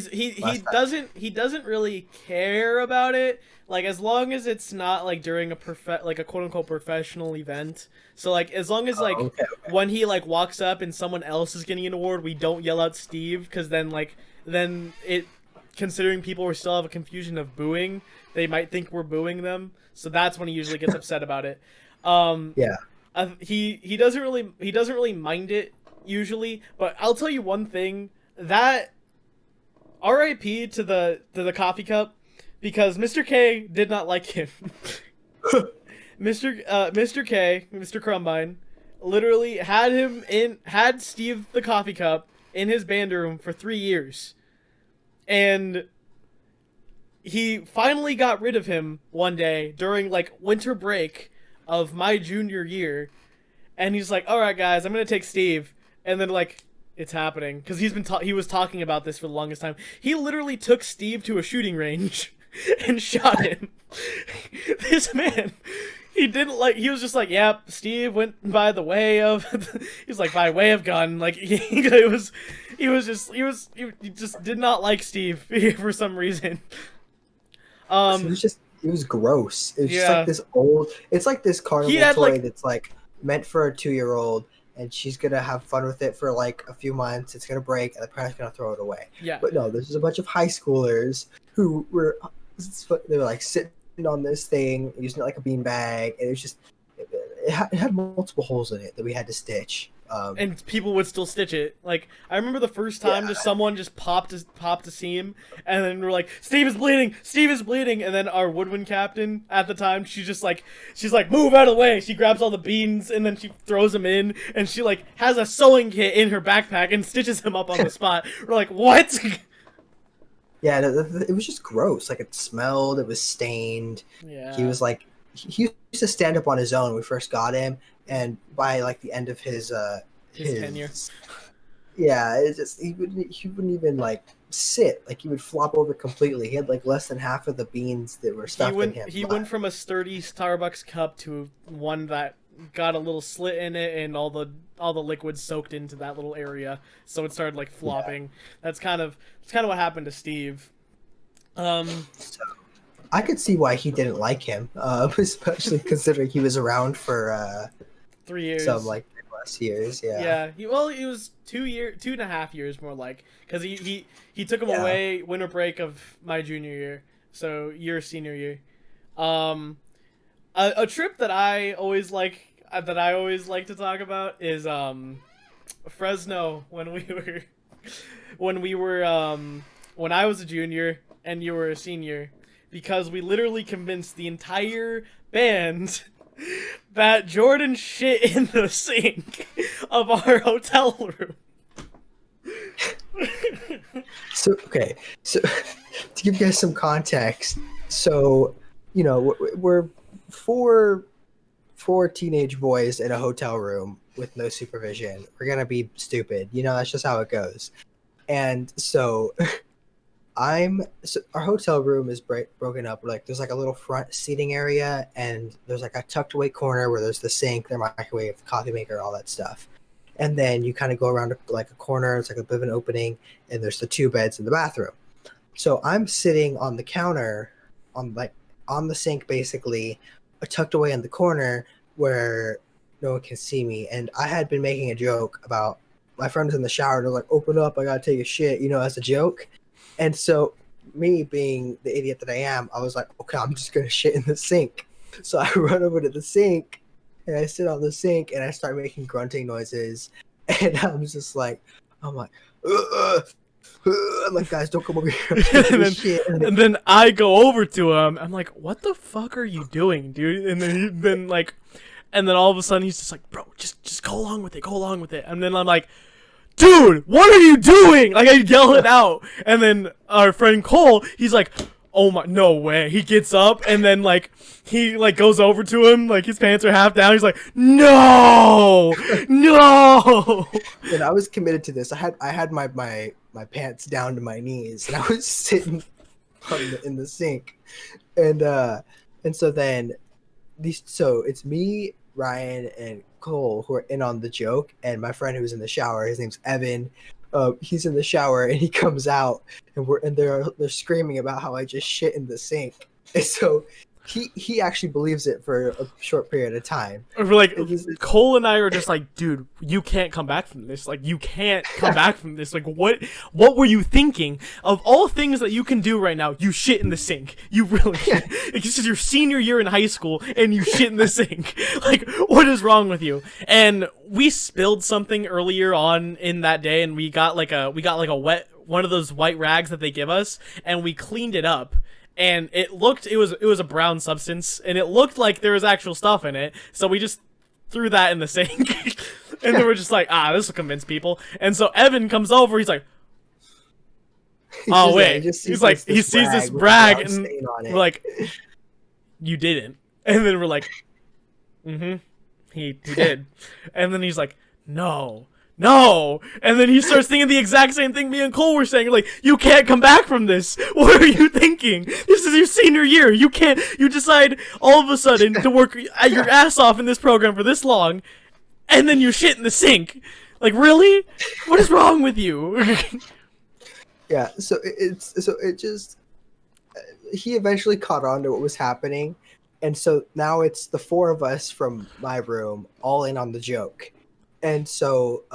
doesn't really care about it. Like, as long as it's not like during a quote unquote professional event. So like, as long as when he like walks up and someone else is getting an award, we don't yell out Steve, because then it, considering people will still have a confusion of booing, they might think we're booing them. So that's when he usually gets upset about it. Yeah. He doesn't really mind it usually, but I'll tell you one thing, that R.I.P. to the coffee cup, because Mr. K did not like him. Mr. K, Mr. Crumbine, literally had Steve the coffee cup in his band room for 3 years, and he finally got rid of him one day during like winter break of my junior year, and he's like, all right guys, I'm gonna take Steve. And then like, it's happening, because he was talking about this for the longest time. He literally took Steve to a shooting range and shot him. This man, he was just like, yep, Steve went by the way of he's like, by way of gun. Like, he just did not like Steve for some reason. It was gross. It was just like this old... It's like this carnival toy that's like meant for a 2-year-old, and she's going to have fun with it for like a few months. It's going to break, and the parents going to throw it away. Yeah. But no, this is a bunch of high schoolers who were they were like sitting on this thing, using it like a beanbag, and it was just it had multiple holes in it that we had to stitch. And people would still stitch it. Like, I remember the first time just someone just popped a seam, and then we're like, Steve is bleeding, Steve is bleeding, and then our woodwind captain at the time, she's like, move out of the way. She grabs all the beans and then she throws them in, and she like has a sewing kit in her backpack and stitches him up on the spot. We're like, what? Yeah, it was just gross. Like, it smelled, it was stained. Yeah. He was like, he used to stand up on his own when we first got him, and by like the end of his tenure, yeah, it's just he wouldn't even like sit. Like, he would flop over completely. He had like less than half of the beans that were stuffed in him. He went from a sturdy Starbucks cup to one that got a little slit in it, and all the liquid soaked into that little area, so it started like flopping. Yeah. That's kind of what happened to Steve. So I could see why he didn't like him, especially considering he was around for 3 years. Some like less years, yeah. Yeah, he was 2.5 years more like, because he took him away winter break of my junior year, so your senior year. A trip that I always like to talk about is Fresno when I was a junior and you were a senior, because we literally convinced the entire band that Jordan shit in the sink of our hotel room. So to give you guys some context, so we're four teenage boys in a hotel room with no supervision. We're gonna be stupid, that's just how it goes. And so our hotel room is broken up. Like, there's like a little front seating area, and there's like a tucked away corner where there's the sink, the microwave, the coffee maker, all that stuff. And then you kind of go around like a corner. It's like a bit of an opening, and there's the 2 beds in the bathroom. So I'm sitting on the counter, on the sink, basically, tucked away in the corner where no one can see me. And I had been making a joke about my friend was in the shower, and they're like, "Open up, I gotta take a shit," as a joke. And so, me being the idiot that I am, I was like, okay, I'm just going to shit in the sink. So I run over to the sink, and I sit on the sink, and I start making grunting noises. And I'm like, I'm like, guys, don't come over here. And then I go over to him. I'm like, what the fuck are you doing, dude? And then all of a sudden, he's just like, bro, just go along with it. And then I'm like, dude, what are you doing? Like, I yell it out. And then our friend Cole, he's like, oh my, no way. He gets up, and then he goes over to him, like his pants are half down. He's like, no. And I was committed to this. I had my pants down to my knees, and I was sitting in the sink. And so then so it's me, Ryan, and Cole who are in on the joke, and my friend who's in the shower, his name's Evan. He's in the shower, and he comes out, and they're screaming about how I just shit in the sink. And so he actually believes it for a short period of time. We're like, Cole and I are just like, dude, you can't come back from this. Like, you can't come back from this. Like, what were you thinking? Of all things that you can do right now, you shit in the sink. You really, this is your senior year in high school, and you shit in the sink. Like, what is wrong with you? And we spilled something earlier on in that day, and we got like a wet, one of those white rags that they give us, and we cleaned it up. And it was a brown substance, and it looked like there was actual stuff in it. So we just threw that in the sink, and then we're just like, this will convince people. And so Evan comes over, he's like, oh wait, he sees this brag, and we're like, you didn't. And then we're like, he did. And then he's like, no. And then he starts thinking the exact same thing me and Cole were saying. Like, you can't come back from this. What are you thinking? This is your senior year. You decide all of a sudden to work your ass off in this program for this long, and then you shit in the sink. Like, really? What is wrong with you? Yeah, he eventually caught on to what was happening, and so now it's the 4 of us from my room all in on the joke. And so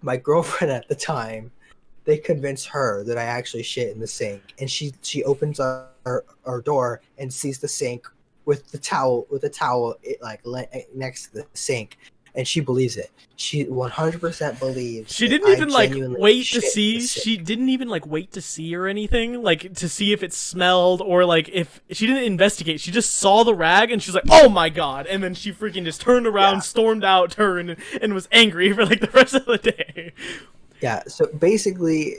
my girlfriend at the time, they convinced her that I actually shit in the sink. And she opens our our door and sees the sink with the towel next to the sink, and she believes it. She 100% believes. She didn't even wait to see. She didn't even wait to see or anything, to see if it smelled or if she didn't investigate. She just saw the rag and she's like, "Oh my god!" And then she freaking just turned around, stormed out, and was angry for the rest of the day. Yeah. So basically,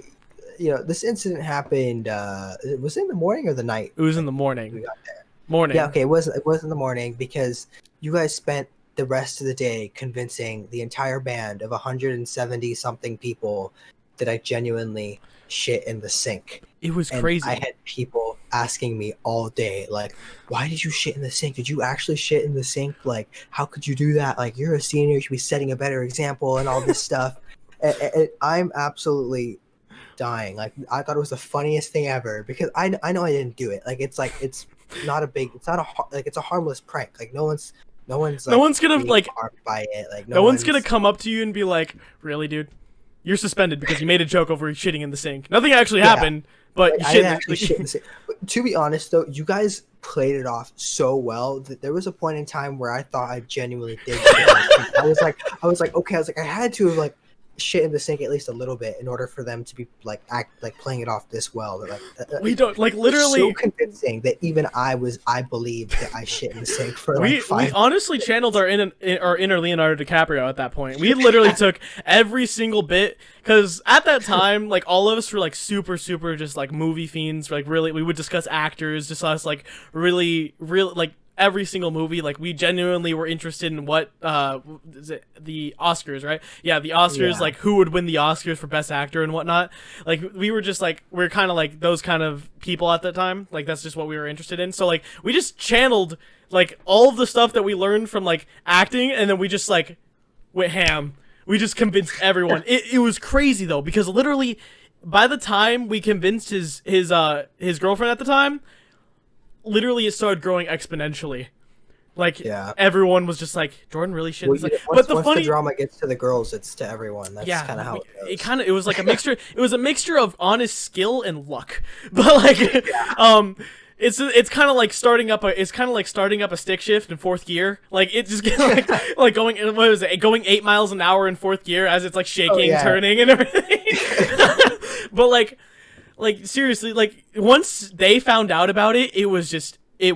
this incident happened. Was it in the morning or the night? It was in the morning. We got there. Morning. Yeah. Okay. It was in the morning because you guys spent the rest of the day convincing the entire band of 170 something people that I genuinely shit in the sink. It was crazy. I had people asking me all day, why did you shit in the sink? Did you actually shit in the sink? How could you do that? You're a senior, you should be setting a better example and all this stuff. And I'm absolutely dying. I thought it was the funniest thing ever because I know I didn't do it. It's a harmless prank. No one's gonna harmed by it. No one's gonna come up to you and be like, "Really, dude? You're suspended because you made a joke over shitting in the sink." Nothing actually happened, but you shit in the sink. But to be honest, though, you guys played it off so well that there was a point in time where I thought I genuinely did shit in the sink. I was like, okay, I had to have shit in the sink at least a little bit in order for them to be playing it off this well. We don't literally so convincing that even I believed that I shit in the sink for we honestly channeled our inner Leonardo DiCaprio at that point. We literally took every single bit because at that time all of us were super just movie fiends. Really, we would discuss actors, just us really every single movie. We genuinely were interested in what is it, the Oscars, right? Yeah, the Oscars, who would win the Oscars for best actor and whatnot. We were just we're kind of those kind of people at that time. That's just what we were interested in. So we just channeled all of the stuff that we learned from acting, and then we just went ham. We just convinced everyone. It was crazy though, because literally by the time we convinced his girlfriend at the time, literally it started growing exponentially. Everyone was just Jordan really shit. Once the drama gets to the girls, it's to everyone. That's kind of how it goes. It was a mixture. It was a mixture of honest skill and luck. But it's kind of like starting up a stick shift in fourth gear. It just going 8 miles an hour in fourth gear as it's shaking, turning, and everything. But seriously, once they found out about it, it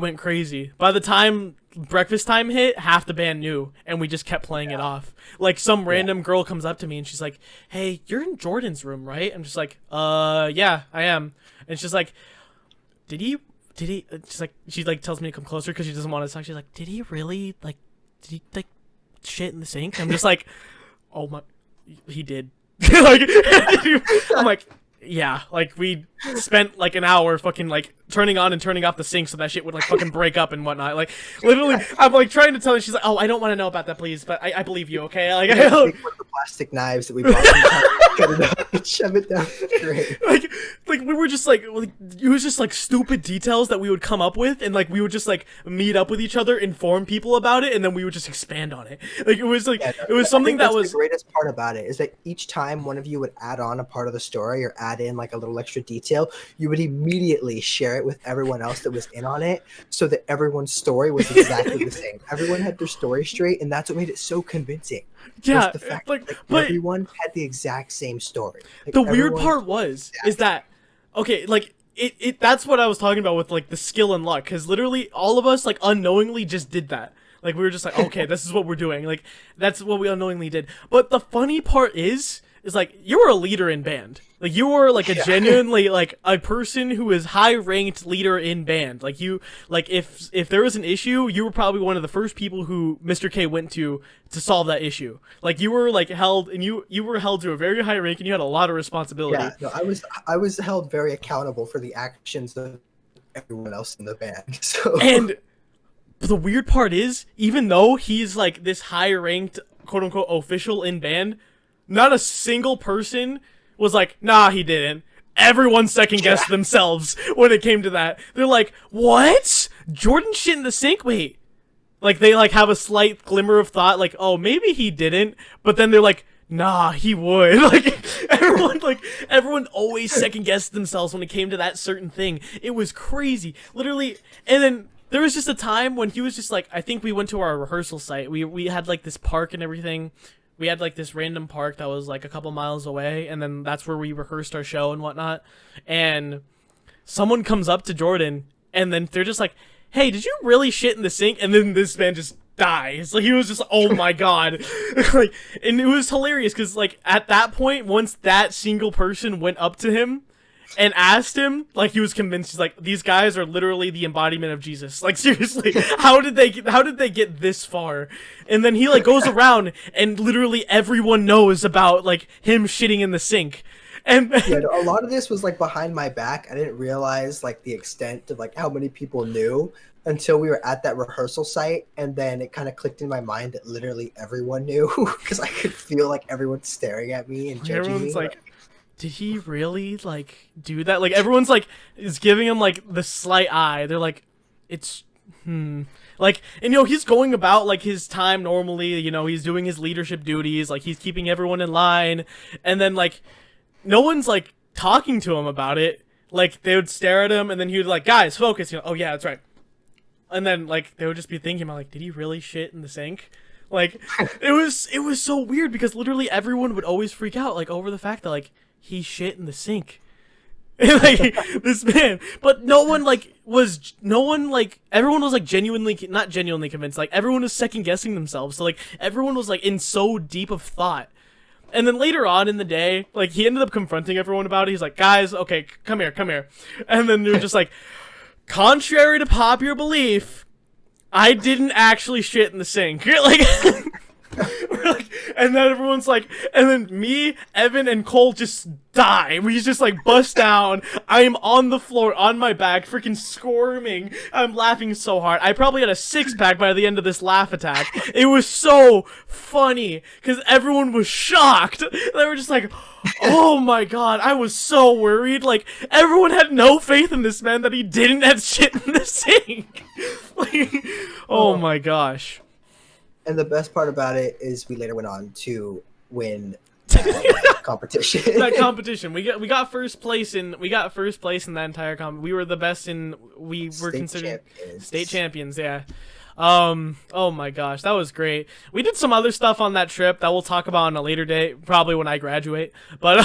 went crazy. By the time breakfast time hit, half the band knew, and we just kept playing it off. Some random girl comes up to me and she's like, "Hey, you're in Jordan's room, right?" I'm just like, yeah, I am." And she's like, did he she tells me to come closer because she doesn't want to talk. She's like, "Did he really did he shit in the sink?" I'm just like, "Oh my, he did." I'm like, yeah, we spent an hour fucking turning on and turning off the sink so that shit would fucking break up and whatnot. Literally, I'm trying to tell her. She's like, "Oh, I don't want to know about that, please, but I believe you, okay?" Take the plastic knives that we bought, cut it up, and shove it down the drain. We were just it was just stupid details that we would come up with, and we would just meet up with each other, inform people about it, and then we would just expand on it. It was it was something that was the greatest part about it is that each time one of you would add on a part of the story or add in a little extra detail, you would immediately share it with everyone else that was in on it, so that everyone's story was exactly the same. Everyone had their story straight, and that's what made it so convincing. Yeah, the fact but everyone had the exact same story. The weird part is that okay, it that's what I was talking about with the skill and luck, because literally all of us unknowingly just did that. We were just okay, this is what we're doing. That's what we unknowingly did. But the funny part is you were a leader in band. You were a genuinely a person who is high ranked leader in band. If there was an issue, you were probably one of the first people who Mr. K went to solve that issue. You were held, and you were held to a very high rank, and you had a lot of responsibility. Yeah, no, I was held very accountable for the actions of everyone else in the band. So and the weird part is, even though he's this high ranked quote unquote official in band, not a single person was nah, he didn't. Everyone second-guessed themselves when it came to that. They're like, "What? Jordan shit in the sink? Wait." They have a slight glimmer of thought, oh, maybe he didn't. But then they're like, Nah, he would. Everyone always second guessed themselves when it came to that certain thing. It was crazy, literally. And then there was just a time when he was just like, I think we went to our rehearsal site. We had like this park and everything. We had like this random park that was like a couple miles away, and then that's where we rehearsed our show and whatnot. And someone comes up to Jordan, and then they're just like, "Hey, did you really shit in the sink?" And then this man just dies. Like, he was just, oh my god. Like, and it was hilarious because like at that point, once that single person went up to him and asked him, like, he was convinced. He's like, these guys are literally the embodiment of Jesus. Like, seriously, how did they get this far? And then he like goes around and literally everyone knows about like him shitting in the sink. And yeah, a lot of this was like behind my back. I didn't realize like the extent of like how many people knew until we were at that rehearsal site, and then it kind of clicked in my mind that literally everyone knew because I could feel like everyone staring at me and judging everyone's me. Like, did he really like do that? Like, everyone's like is giving him like the slight eye. They're like, it's like, and he's going about like his time normally. He's doing his leadership duties. Like, he's keeping everyone in line, and then like no one's like talking to him about it. Like, they would stare at him, and then he would like, guys, focus. Oh yeah, that's right. And then like they would just be thinking about like, did he really shit in the sink? Like, it was so weird because literally everyone would always freak out like over the fact that like he shit in the sink. And, like, this man, but everyone was like not genuinely convinced. Like, everyone was second guessing themselves. So like everyone was like in so deep of thought. And then later on in the day, like, he ended up confronting everyone about it. He's like, guys, okay, come here. And then they were just like, contrary to popular belief, I didn't actually shit in the sink. And then everyone's like, and then me, Evan, and Cole just die. We just like bust down. I am on the floor, on my back, freaking squirming. I'm laughing so hard. I probably had a 6-pack by the end of this laugh attack. It was so funny because everyone was shocked. They were just like, oh my god. I was so worried. Like, everyone had no faith in this man that he didn't have shit in the sink. Like, oh my gosh. And the best part about it is we later went on to win that competition. That competition, we got first place in that entire we were the best we were considered state champions. Yeah. Oh my gosh, that was great. We did some other stuff on that trip that we'll talk about on a later date, probably when I graduate. But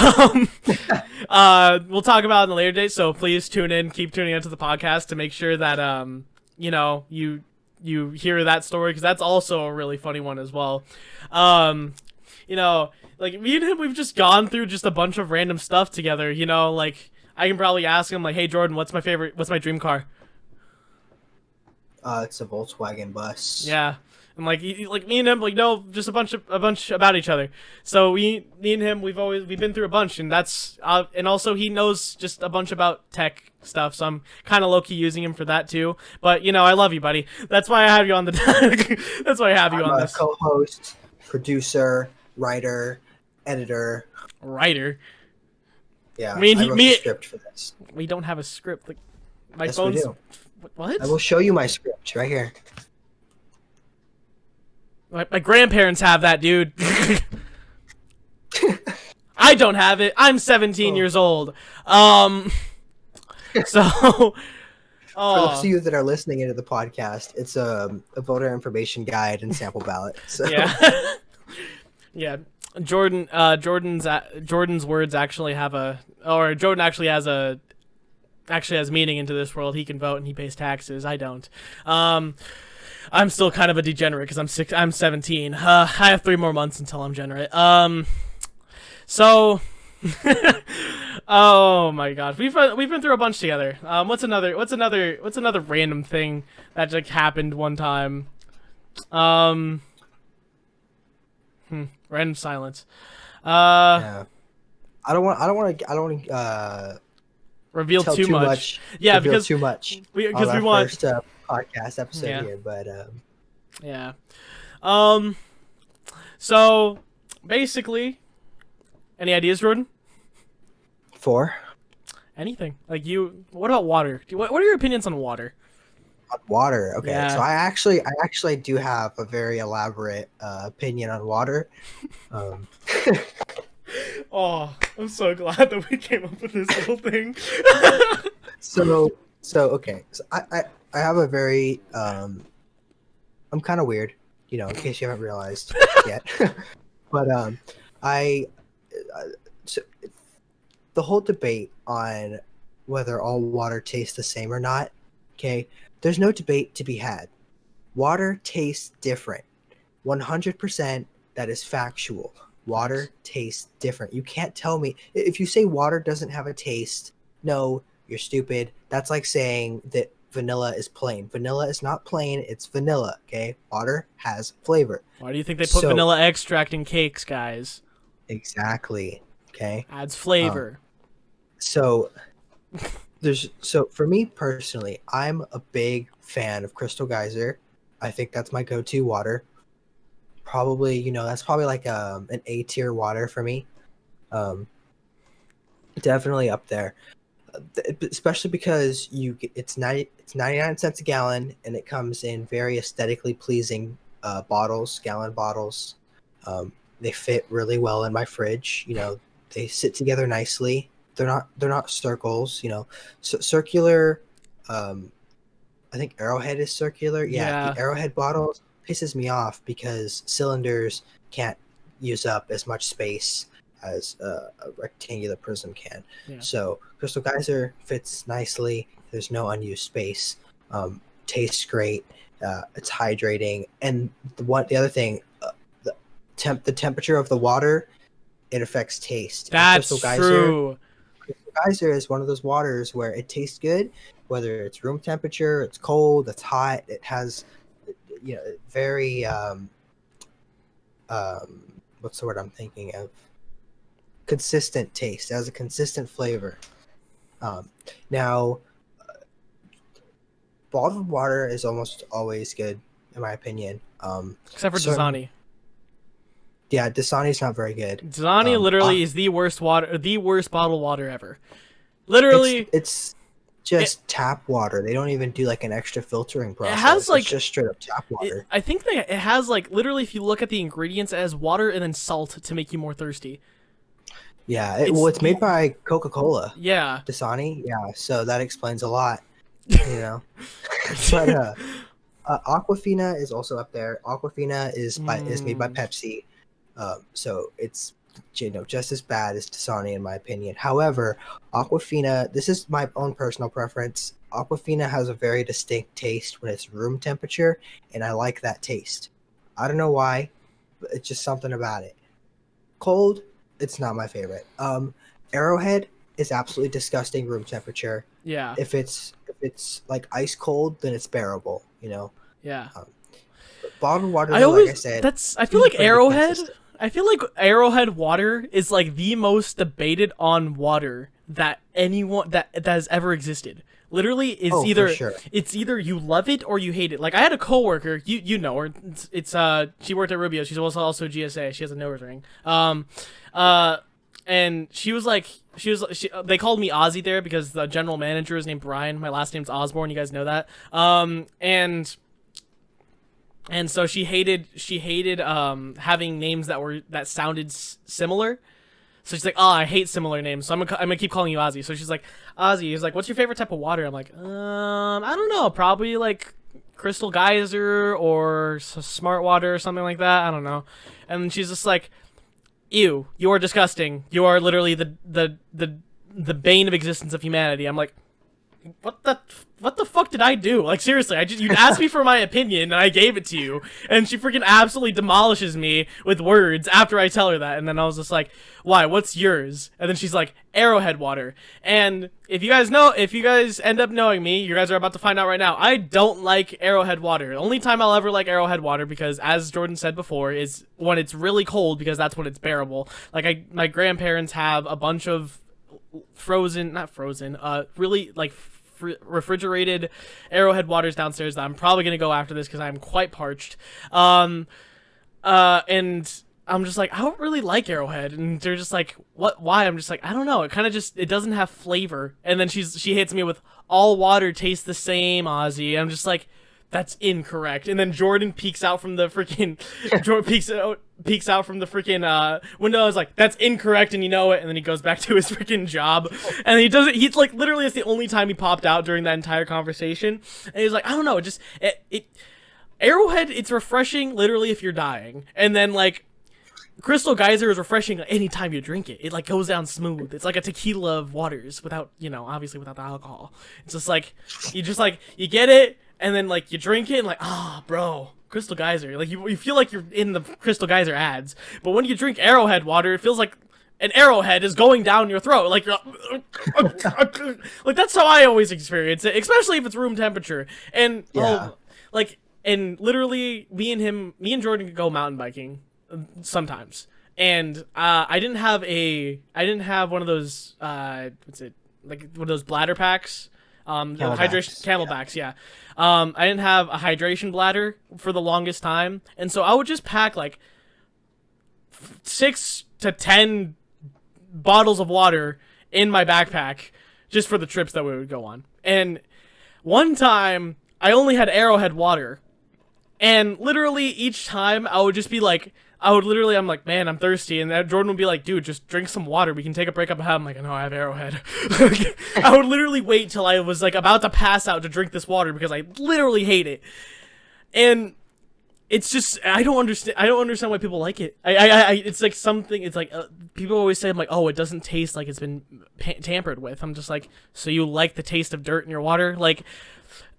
we'll talk about it on a later date. So please keep tuning into the podcast to make sure that you hear that story, because that's also a really funny one as well. Like, me and him, we've just gone through just a bunch of random stuff together. Like, I can probably ask him like, hey Jordan, what's my dream car? It's a Volkswagen bus. Yeah. And like me and him, like, know just a bunch about each other. So me and him, we've been through a bunch, and that's and also he knows just a bunch about tech stuff. So I'm kind of low key using him for that too. But I love you, buddy. That's why I have you on the. That's why I have you on this. Co-host, producer, writer, editor. Writer. Yeah. I wrote the script for this. We don't have a script. Like, my yes, phone's. We do. What? I will show you my script right here. My grandparents have that, dude. I don't have it. I'm 17 years old. So, for those of you that are listening into the podcast, it's a voter information guide and sample ballot. So. Yeah, yeah. Jordan's words actually Jordan actually has meaning into this world. He can vote and he pays taxes. I don't. I'm still kind of a degenerate because I'm 17. I have 3 more months until I'm generate. So, oh my god, we've been through a bunch together. What's another random thing that like happened one time? Random silence. Yeah. I don't want reveal too much. Yeah, because too much. Because we want first podcast episode here, but yeah. So basically, any ideas, Jordan? For anything like you? What about water? What are your opinions on water? On water. Okay, so Yeah. I actually do have a very elaborate opinion on water. Um, Oh, I'm so glad that we came up with this little thing. so okay, so I have a very I'm kind of weird, in case you haven't realized yet. But I so the whole debate on whether all water tastes the same or not. Okay, there's no debate to be had. Water tastes different. 100%, that is factual. Water tastes different. You can't tell me if you say water doesn't have a taste. No, you're stupid. That's like saying that vanilla is plain. Vanilla is not plain, it's vanilla, okay? Water has flavor. Why do you think they put So, vanilla extract in cakes, guys? exactly, okay? Adds Um, flavor. so so for me personally, I'm a big fan of Crystal Geyser. I think that's my go-to water. Probably, that's probably like an A tier water for me. Um, Definitely up there, especially because it's 99 cents a gallon, and it comes in very aesthetically pleasing bottles, gallon bottles. They fit really well in my fridge. They sit together nicely. They're not circles. Circular. Um, I think Arrowhead is circular. Yeah, the Yeah. Arrowhead bottles pisses me off because cylinders can't use up as much space as a rectangular prism can. Yeah. So Crystal Geyser fits nicely. There's no unused space. Tastes great. It's hydrating. And the other thing, the temperature of the water, it affects taste. And That's true. Crystal Geyser is one of those waters where it tastes good, whether it's room temperature, it's cold, it's hot. It has, very what's the word I'm thinking of? Consistent taste. It has a consistent flavor. Now, bottled water is almost always good, in my opinion. Except for certain- Dasani. Yeah, Dasani's not very good. Dasani literally is the worst bottled water ever. Literally, it's just tap water. They don't even do like an extra filtering process. it has like it's just straight up tap water. I think it has like literally, if you look at the ingredients, it has water and then salt to make you more thirsty. Yeah, it's made by Coca-Cola. Yeah. Dasani, yeah, so that explains a lot, But Aquafina is also up there. Aquafina is made by Pepsi, so it's just as bad as Dasani in my opinion. However, Aquafina, this is my own personal preference. Aquafina has a very distinct taste when it's room temperature, and I like that taste. I don't know why, but it's just something about it. Cold, it's not my favorite. Arrowhead is absolutely disgusting room temperature. Yeah. If it's like ice cold, then it's bearable. Yeah. Bottled water, like I said, I feel like Arrowhead water is like the most debated on water that anyone that has ever existed. Literally, it's either you love it or you hate it. Like I had a coworker, you know her. It's she worked at Rubio. She's also GSA. She has a nose ring. And she was like, they called me Ozzy there because the general manager is named Brian. My last name's Osborne. You guys know that. And so she hated having names that sounded similar. So she's like, oh, I hate similar names, so I'm gonna keep calling you Ozzy. So she's like, Ozzy. He's like, what's your favorite type of water? I'm like, I don't know, probably like Crystal Geyser or Smart Water or something like that. I don't know. And she's just like, ew, you are disgusting. You are literally the bane of existence of humanity. I'm like, what the fuck did I do? Like seriously, you asked me for my opinion and I gave it to you, and she freaking absolutely demolishes me with words after I tell her that. And then I was just like, why? What's yours? And then she's like, Arrowhead water. And if you guys end up knowing me, you guys are about to find out right now. I don't like Arrowhead water. The only time I'll ever like Arrowhead water, because as Jordan said before, is when it's really cold, because that's when it's bearable. Like my grandparents have a bunch of really like refrigerated Arrowhead waters downstairs that I'm probably gonna go after this because I'm quite parched. And I'm just like, I don't really like Arrowhead, and they're just like, what? Why? I'm just like, I don't know. It kind of just, it doesn't have flavor. And then she hits me with, all water tastes the same, Ozzy. I'm just like, that's incorrect. And then Jordan peeks out from the freaking, peeks out from the freaking window. I was like, that's incorrect, and you know it. And then he goes back to his freaking job, and he does it. He's like, literally, it's the only time he popped out during that entire conversation. And he's like, I don't know, it Arrowhead, it's refreshing, literally, if you're dying, and then like. Crystal Geyser is refreshing anytime you drink it. It like goes down smooth. It's like a tequila of waters without, obviously without the alcohol. It's just like you get it and then like you drink it and like, bro, Crystal Geyser. Like you feel like you're in the Crystal Geyser ads. But when you drink Arrowhead water, it feels like an arrowhead is going down your throat. Like you're like that's how I always experience it, especially if it's room temperature. And and literally me and Jordan could go mountain biking sometimes, and I didn't have one of those what's it, like one of those bladder packs, hydration camelbacks, yeah. I didn't have a hydration bladder for the longest time, and so I would just pack like 6 to 10 bottles of water in my backpack just for the trips that we would go on. And one time I only had Arrowhead water, and literally each time I would just be like, I'm like, man, I'm thirsty. And Jordan would be like, dude, just drink some water. We can take a break up ahead. I'm like, no, I have Arrowhead. I would literally wait till I was like about to pass out to drink this water because I literally hate it. And it's just, I don't understand why people like it. It's like something, it's like, people always say, I'm like, oh, it doesn't taste like it's been tampered with. I'm just like, so you like the taste of dirt in your water?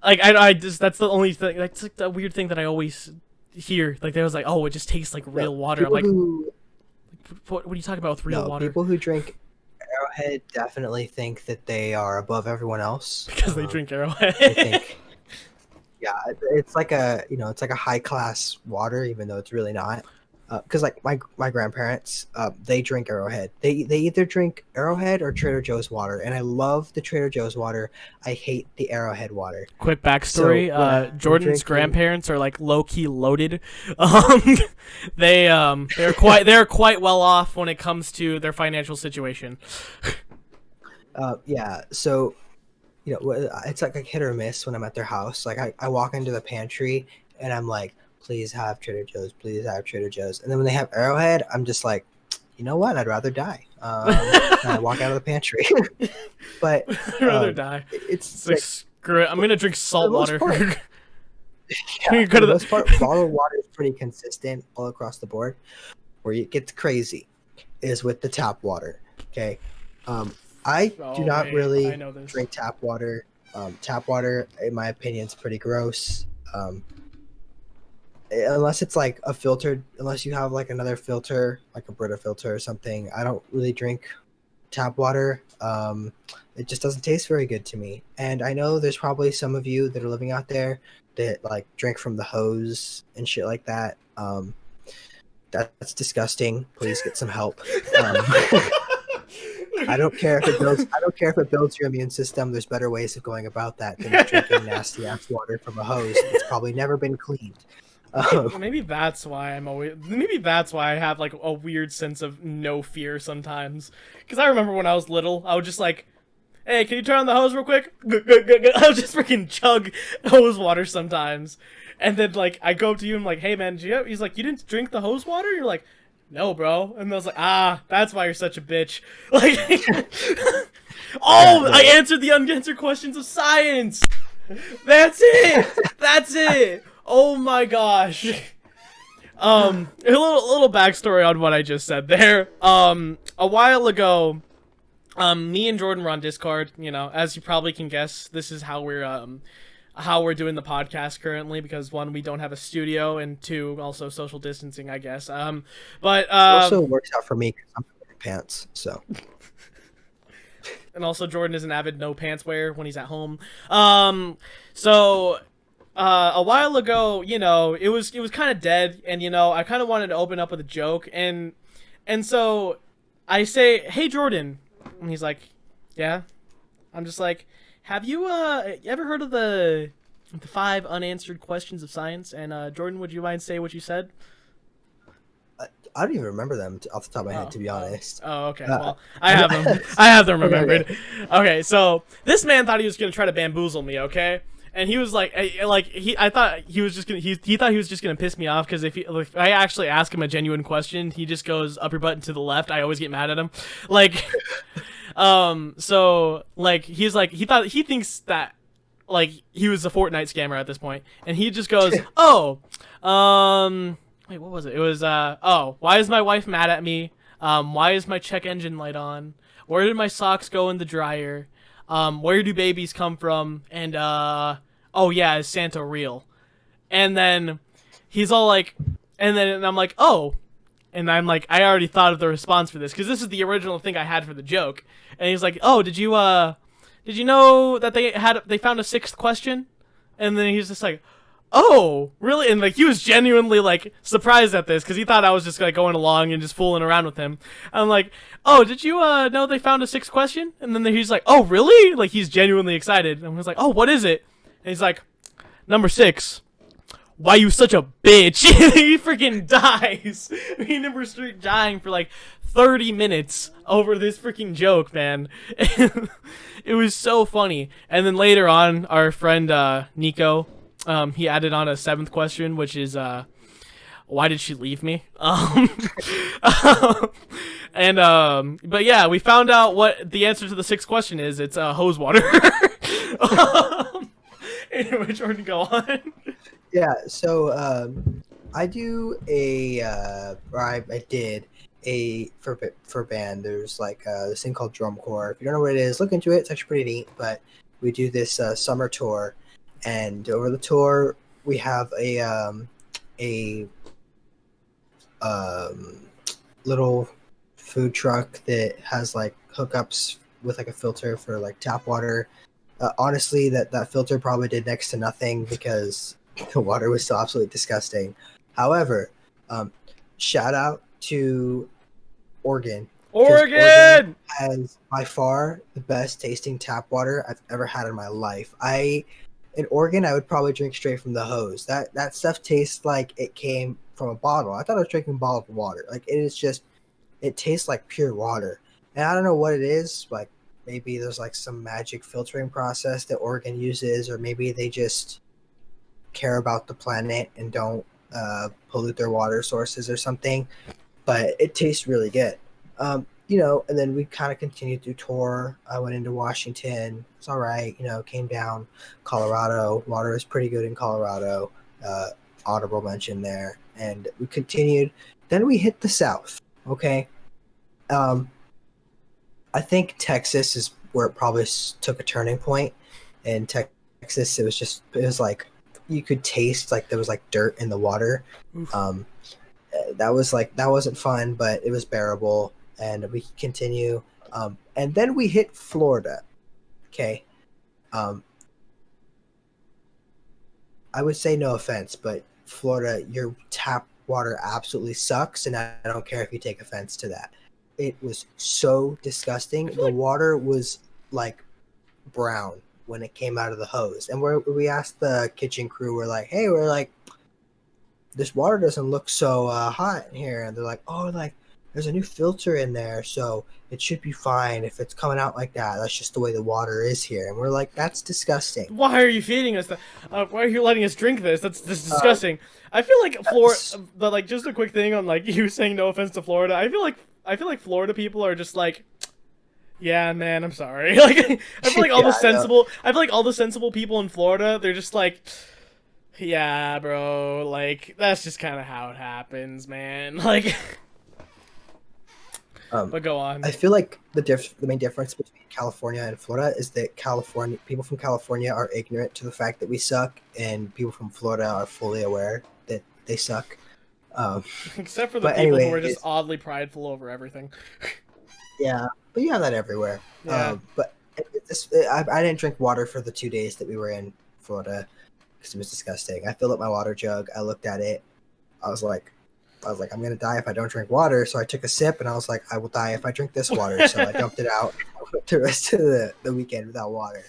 I just, that's the only thing, that's like the weird thing that I always hear. Like, they was like, oh, it just tastes like real water. I'm like, what are you talking about with real water? People who drink Arrowhead definitely think that they are above everyone else. Because they drink Arrowhead. I think, yeah, it's like a high class water, even though it's really not. Because like my grandparents, they drink Arrowhead. They either drink Arrowhead or Trader Joe's water, and I love the Trader Joe's water. I hate the Arrowhead water. Quick backstory: Jordan's grandparents are like low key loaded. They're quite well off when it comes to their financial situation. Yeah. So, it's like a hit or miss when I'm at their house. Like I walk into the pantry and I'm like, please have Trader Joe's, please have Trader Joe's. And then when they have Arrowhead, I'm just like, you know what? I'd rather die. And I walk out of the pantry. But I'd rather die. It's like, screw it. I'm going to drink salt water. For the most part, bottled water is pretty consistent all across the board. Where it gets crazy is with the tap water. Okay. I do not really drink tap water. Tap water, in my opinion, is pretty gross. Unless it's like a filtered, unless you have like another filter, like a Brita filter or something, I don't really drink tap water. It just doesn't taste very good to me. And I know there's probably some of you that are living out there that like drink from the hose and shit like that. That's disgusting. Please get some help. I don't care if it builds your immune system. There's better ways of going about that than drinking nasty ass water from a hose. It's probably never been cleaned. Maybe that's why I have like a weird sense of no fear sometimes. Because I remember when I was little, I would just like, hey, can you turn on the hose real quick? I would just freaking chug hose water sometimes. And then like I go up to you and I'm like, hey man, he's like, you didn't drink the hose water? You're like, no, bro. And I was like, that's why you're such a bitch. Like, I answered the unanswered questions of science. That's it. Oh my gosh. A little backstory on what I just said there. A while ago, me and Jordan were on Discord. As you probably can guess, this is how we're doing the podcast currently, because 1, we don't have a studio, and 2, also social distancing, I guess. But it also works out for me because I'm wearing pants, so. And also, Jordan is an avid no pants wearer when he's at home. So a while ago, it was kind of dead, and I kind of wanted to open up with a joke, and so I say, hey Jordan, and he's like, yeah. I'm just like, have you ever heard of the 5 unanswered questions of science? And Jordan, would you mind say what you said? I don't even remember them off the top of my head, Oh, to be honest. okay. Uh, Well, I have them. I have them okay. remembered. Okay, so this man thought he was gonna try to bamboozle me. Okay, and he was like, I thought he was just gonna, he thought he was just gonna piss me off because if I actually ask him a genuine question, he just goes up your button to the left. I always get mad at him, like, so like he's like he thinks that like he was a Fortnite scammer at this point, and he just goes, oh, wait, what was it? It was oh, why is my wife mad at me? Why is my check engine light on? Where did my socks go in the dryer? Where do babies come from? And oh yeah, is Santa real? And then he's all like, and I'm like, oh, and I'm like, I already thought of the response for this because this is the original thing I had for the joke. And he's like, oh, did you know that they found a sixth question? And then he's just like, oh, really? And like he was genuinely like surprised at this because he thought I was just like going along and just fooling around with him. I'm like, oh, did you know they found a sixth question? And then he's like, oh, really? Like he's genuinely excited. And I was like, oh, what is it? And he's like, number 6. Why you such a bitch? He freaking dies. Me and him were straight dying for like 30 minutes over this freaking joke, man. It was so funny. And then later on, our friend Nico, he added on a 7th question, which is why did she leave me? But yeah, we found out what the answer to the 6th question is. It's hose water. Anyway, Jordan, go on. Yeah, so I do or I did for band. There's like this thing called drum corps. If you don't know what it is, look into it. It's actually pretty neat. But we do this summer tour, and over the tour we have a little food truck that has like hookups with like a filter for like tap water. Honestly, that filter probably did next to nothing because the water was so absolutely disgusting. However, shout out to Oregon. Oregon has by far the best tasting tap water I've ever had in my life. In Oregon, I would probably drink straight from the hose. That stuff tastes like it came from a bottle. I thought I was drinking bottled water. Like it tastes like pure water. And I don't know what it is. Like maybe there's like some magic filtering process that Oregon uses, or maybe they just care about the planet and don't pollute their water sources or something. But it tastes really good. And then we kind of continued through tour. I went into Washington. It's all right. Came down Colorado. Water is pretty good in Colorado. Honorable mention there. And we continued. Then we hit the South. Okay. I think Texas is where it probably took a turning point. In Texas, it was like you could taste like there was like dirt in the water. That wasn't fun, but it was bearable, and we continue. And then we hit Florida. Okay. I would say no offense, but Florida, your tap water absolutely sucks, and I don't care if you take offense to that. It was so disgusting. The water was like brown when it came out of the hose. And we asked the kitchen crew, we're like, this water doesn't look so hot in here. And they're like, oh, like there's a new filter in there, so it should be fine if it's coming out like that. That's just the way the water is here. And we're like, that's disgusting. Why are you feeding us that? Why are you letting us drink this? That's disgusting. I feel like Florida, but like just a quick thing on like you saying no offense to Florida. I feel like Florida people are just like, yeah, man, I'm sorry. Like I feel like all the sensible people in Florida, they're just like, yeah, bro, like that's just kind of how it happens, man. Like but go on. I feel like the main difference between California and Florida is that people from California are ignorant to the fact that we suck, and people from Florida are fully aware that they suck. Except for the people who are just oddly prideful over everything. Yeah, but you have that everywhere. Yeah. But I didn't drink water for the 2 days that we were in Florida because it was disgusting. I filled up my water jug. I looked at it. I was like, I'm gonna die if I don't drink water. So I took a sip, and I was like, I will die if I drink this water. So I dumped it out. I went the rest of the weekend without water.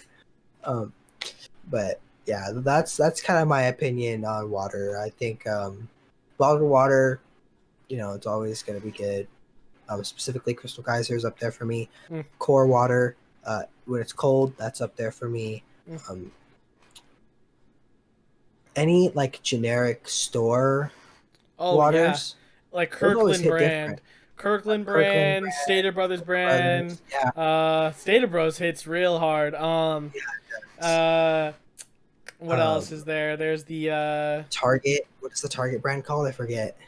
But yeah, that's kind of my opinion on water. I think bottled water, it's always going to be good. Specifically, Crystal Geyser is up there for me. Mm. Core water, when it's cold, that's up there for me. Any like generic store waters, like those always Kirkland hit brand. different. Kirkland Kirkland brand, Stater Brothers brand. yeah. Stater Bros hits real hard. What else is there? There's the Target. What is the Target brand called? I forget.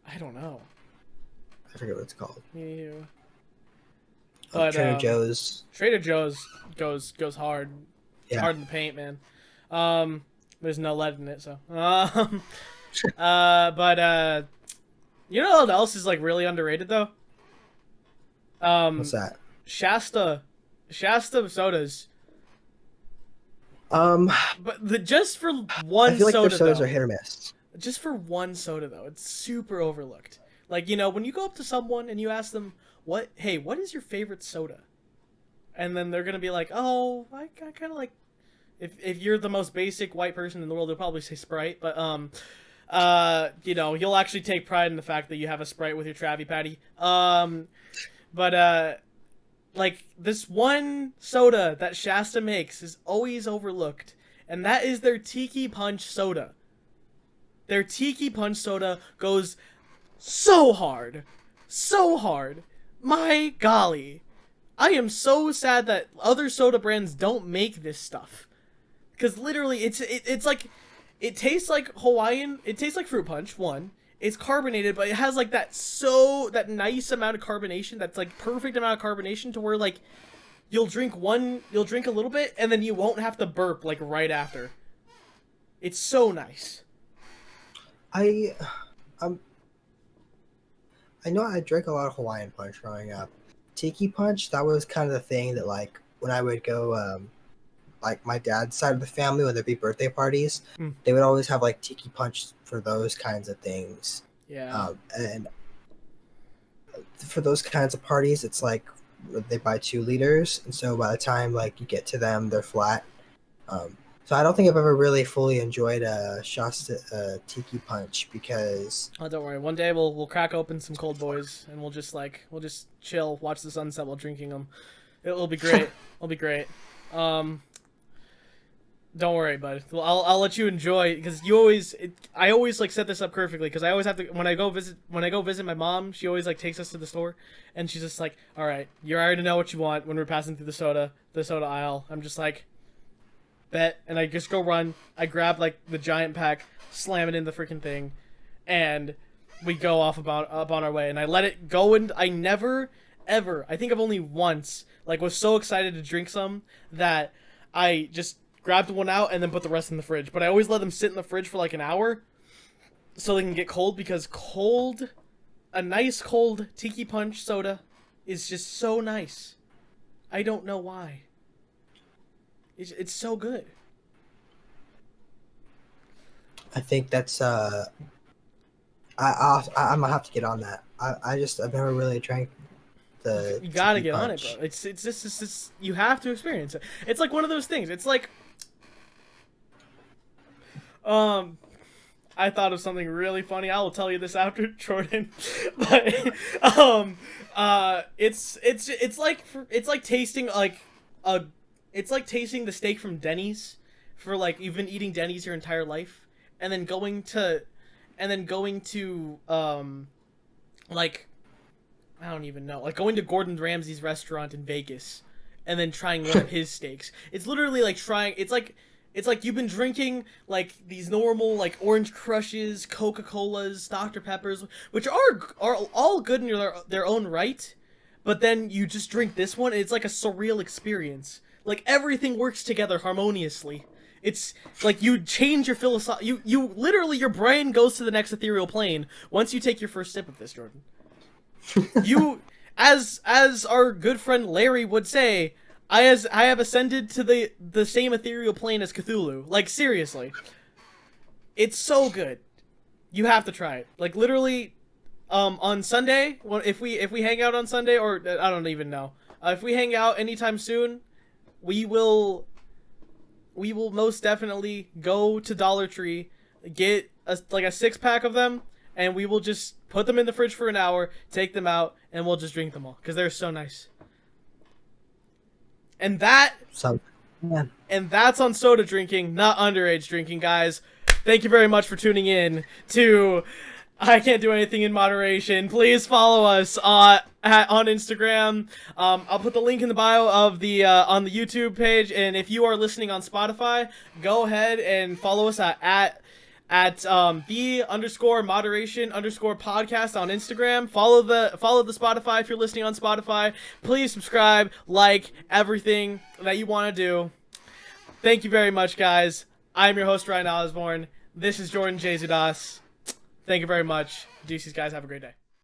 I don't know. I forget what it's called. Me too. But Trader Joe's. Trader Joe's goes hard. Yeah. Hard in the paint, man. There's no lead in it, so. But you know what else is like really underrated though? What's that? Shasta sodas. But just for one I feel like soda, their sodas though, are hit or miss. just for one soda though, it's super overlooked. Like, you know, when you go up to someone and you ask them, what is your favorite soda? And then they're gonna be like, oh, I kind of like, if you're the most basic white person in the world, they'll probably say Sprite. But you know, you'll actually take pride in the fact that you have a Sprite with your Travie Patty. But like this one soda that Shasta makes is always overlooked, and that is their Tiki Punch soda. Their Tiki Punch soda goes so hard. So hard. My golly. I am so sad that other soda brands don't make this stuff. Because literally, it's like, it tastes like Hawaiian, it tastes like fruit punch, one. It's carbonated, but it has like that nice amount of carbonation, that's like perfect amount of carbonation to where like, you'll drink a little bit, and then you won't have to burp like right after. It's so nice. I know I drank a lot of Hawaiian Punch growing up. Tiki Punch, that was kind of the thing that, like, when I would go, like, my dad's side of the family, when there'd be birthday parties, they would always have, like, Tiki Punch for those kinds of things. Yeah. And for those kinds of parties, it's like they buy 2 liters, and so by the time, like, you get to them, they're flat. So I don't think I've ever really fully enjoyed a Shasta Tiki Punch because... Oh, don't worry. One day we'll crack open some cold boys and we'll just chill, watch the sunset while drinking them. It'll be great. It'll be great. Don't worry, bud. I'll let you enjoy, because I always like set this up perfectly, because I always have to, when I go visit my mom, she always like takes us to the store, and she's just like, all right, you already know what you want when we're passing through the soda aisle. I'm just like, bet, and I just go run. I grab like the giant pack, slam it in the freaking thing, and we go off up on our way. And I let it go, and I never ever, I think I've only once, like, was so excited to drink some that I just grabbed one out and then put the rest in the fridge. But I always let them sit in the fridge for like an hour so they can get cold, because a nice cold Tiki Punch soda is just so nice. I don't know why. It's so good. I think that's I'm gonna have to get on that. I've never really drank the. You gotta Tiki get on Punch. it, bro. It's just you have to experience it. It's like one of those things. It's like, I thought of something really funny. I will tell you this after, Jordan. But it's like tasting like a. It's like tasting the steak from Denny's, for like, you've been eating Denny's your entire life, and then going to like, I don't even know, like going to Gordon Ramsay's restaurant in Vegas, and then trying one of his steaks. It's literally like it's like you've been drinking like these normal like Orange Crushes, Coca-Colas, Dr. Peppers, which are all good in their own right, but then you just drink this one, and it's like a surreal experience. Like, everything works together harmoniously. It's like you change your philosophy. You literally, your brain goes to the next ethereal plane once you take your first sip of this, Jordan. You, as our good friend Larry would say, I have ascended to the same ethereal plane as Cthulhu. Like, seriously, it's so good. You have to try it. Like, literally, on Sunday, if we hang out on Sunday, or I don't even know, if we hang out anytime soon, we will most definitely go to Dollar Tree, get a 6-pack of them, and we will just put them in the fridge for an hour, take them out, and we'll just drink them all because they're so nice. And that's on soda drinking, not underage drinking, guys. Thank you very much for tuning in to I Can't Do Anything in Moderation. Please follow us on Instagram. I'll put the link in the bio of the on the YouTube page, and if you are listening on Spotify, go ahead and follow us at the_moderation_podcast on Instagram. Follow the Spotify if you're listening on Spotify. Please subscribe, like, everything that you want to do. Thank you very much, guys. I'm your host, Ryan Osborne. This is Jordan J. Zudas. Thank you very much. Deuces, guys. Have a great day.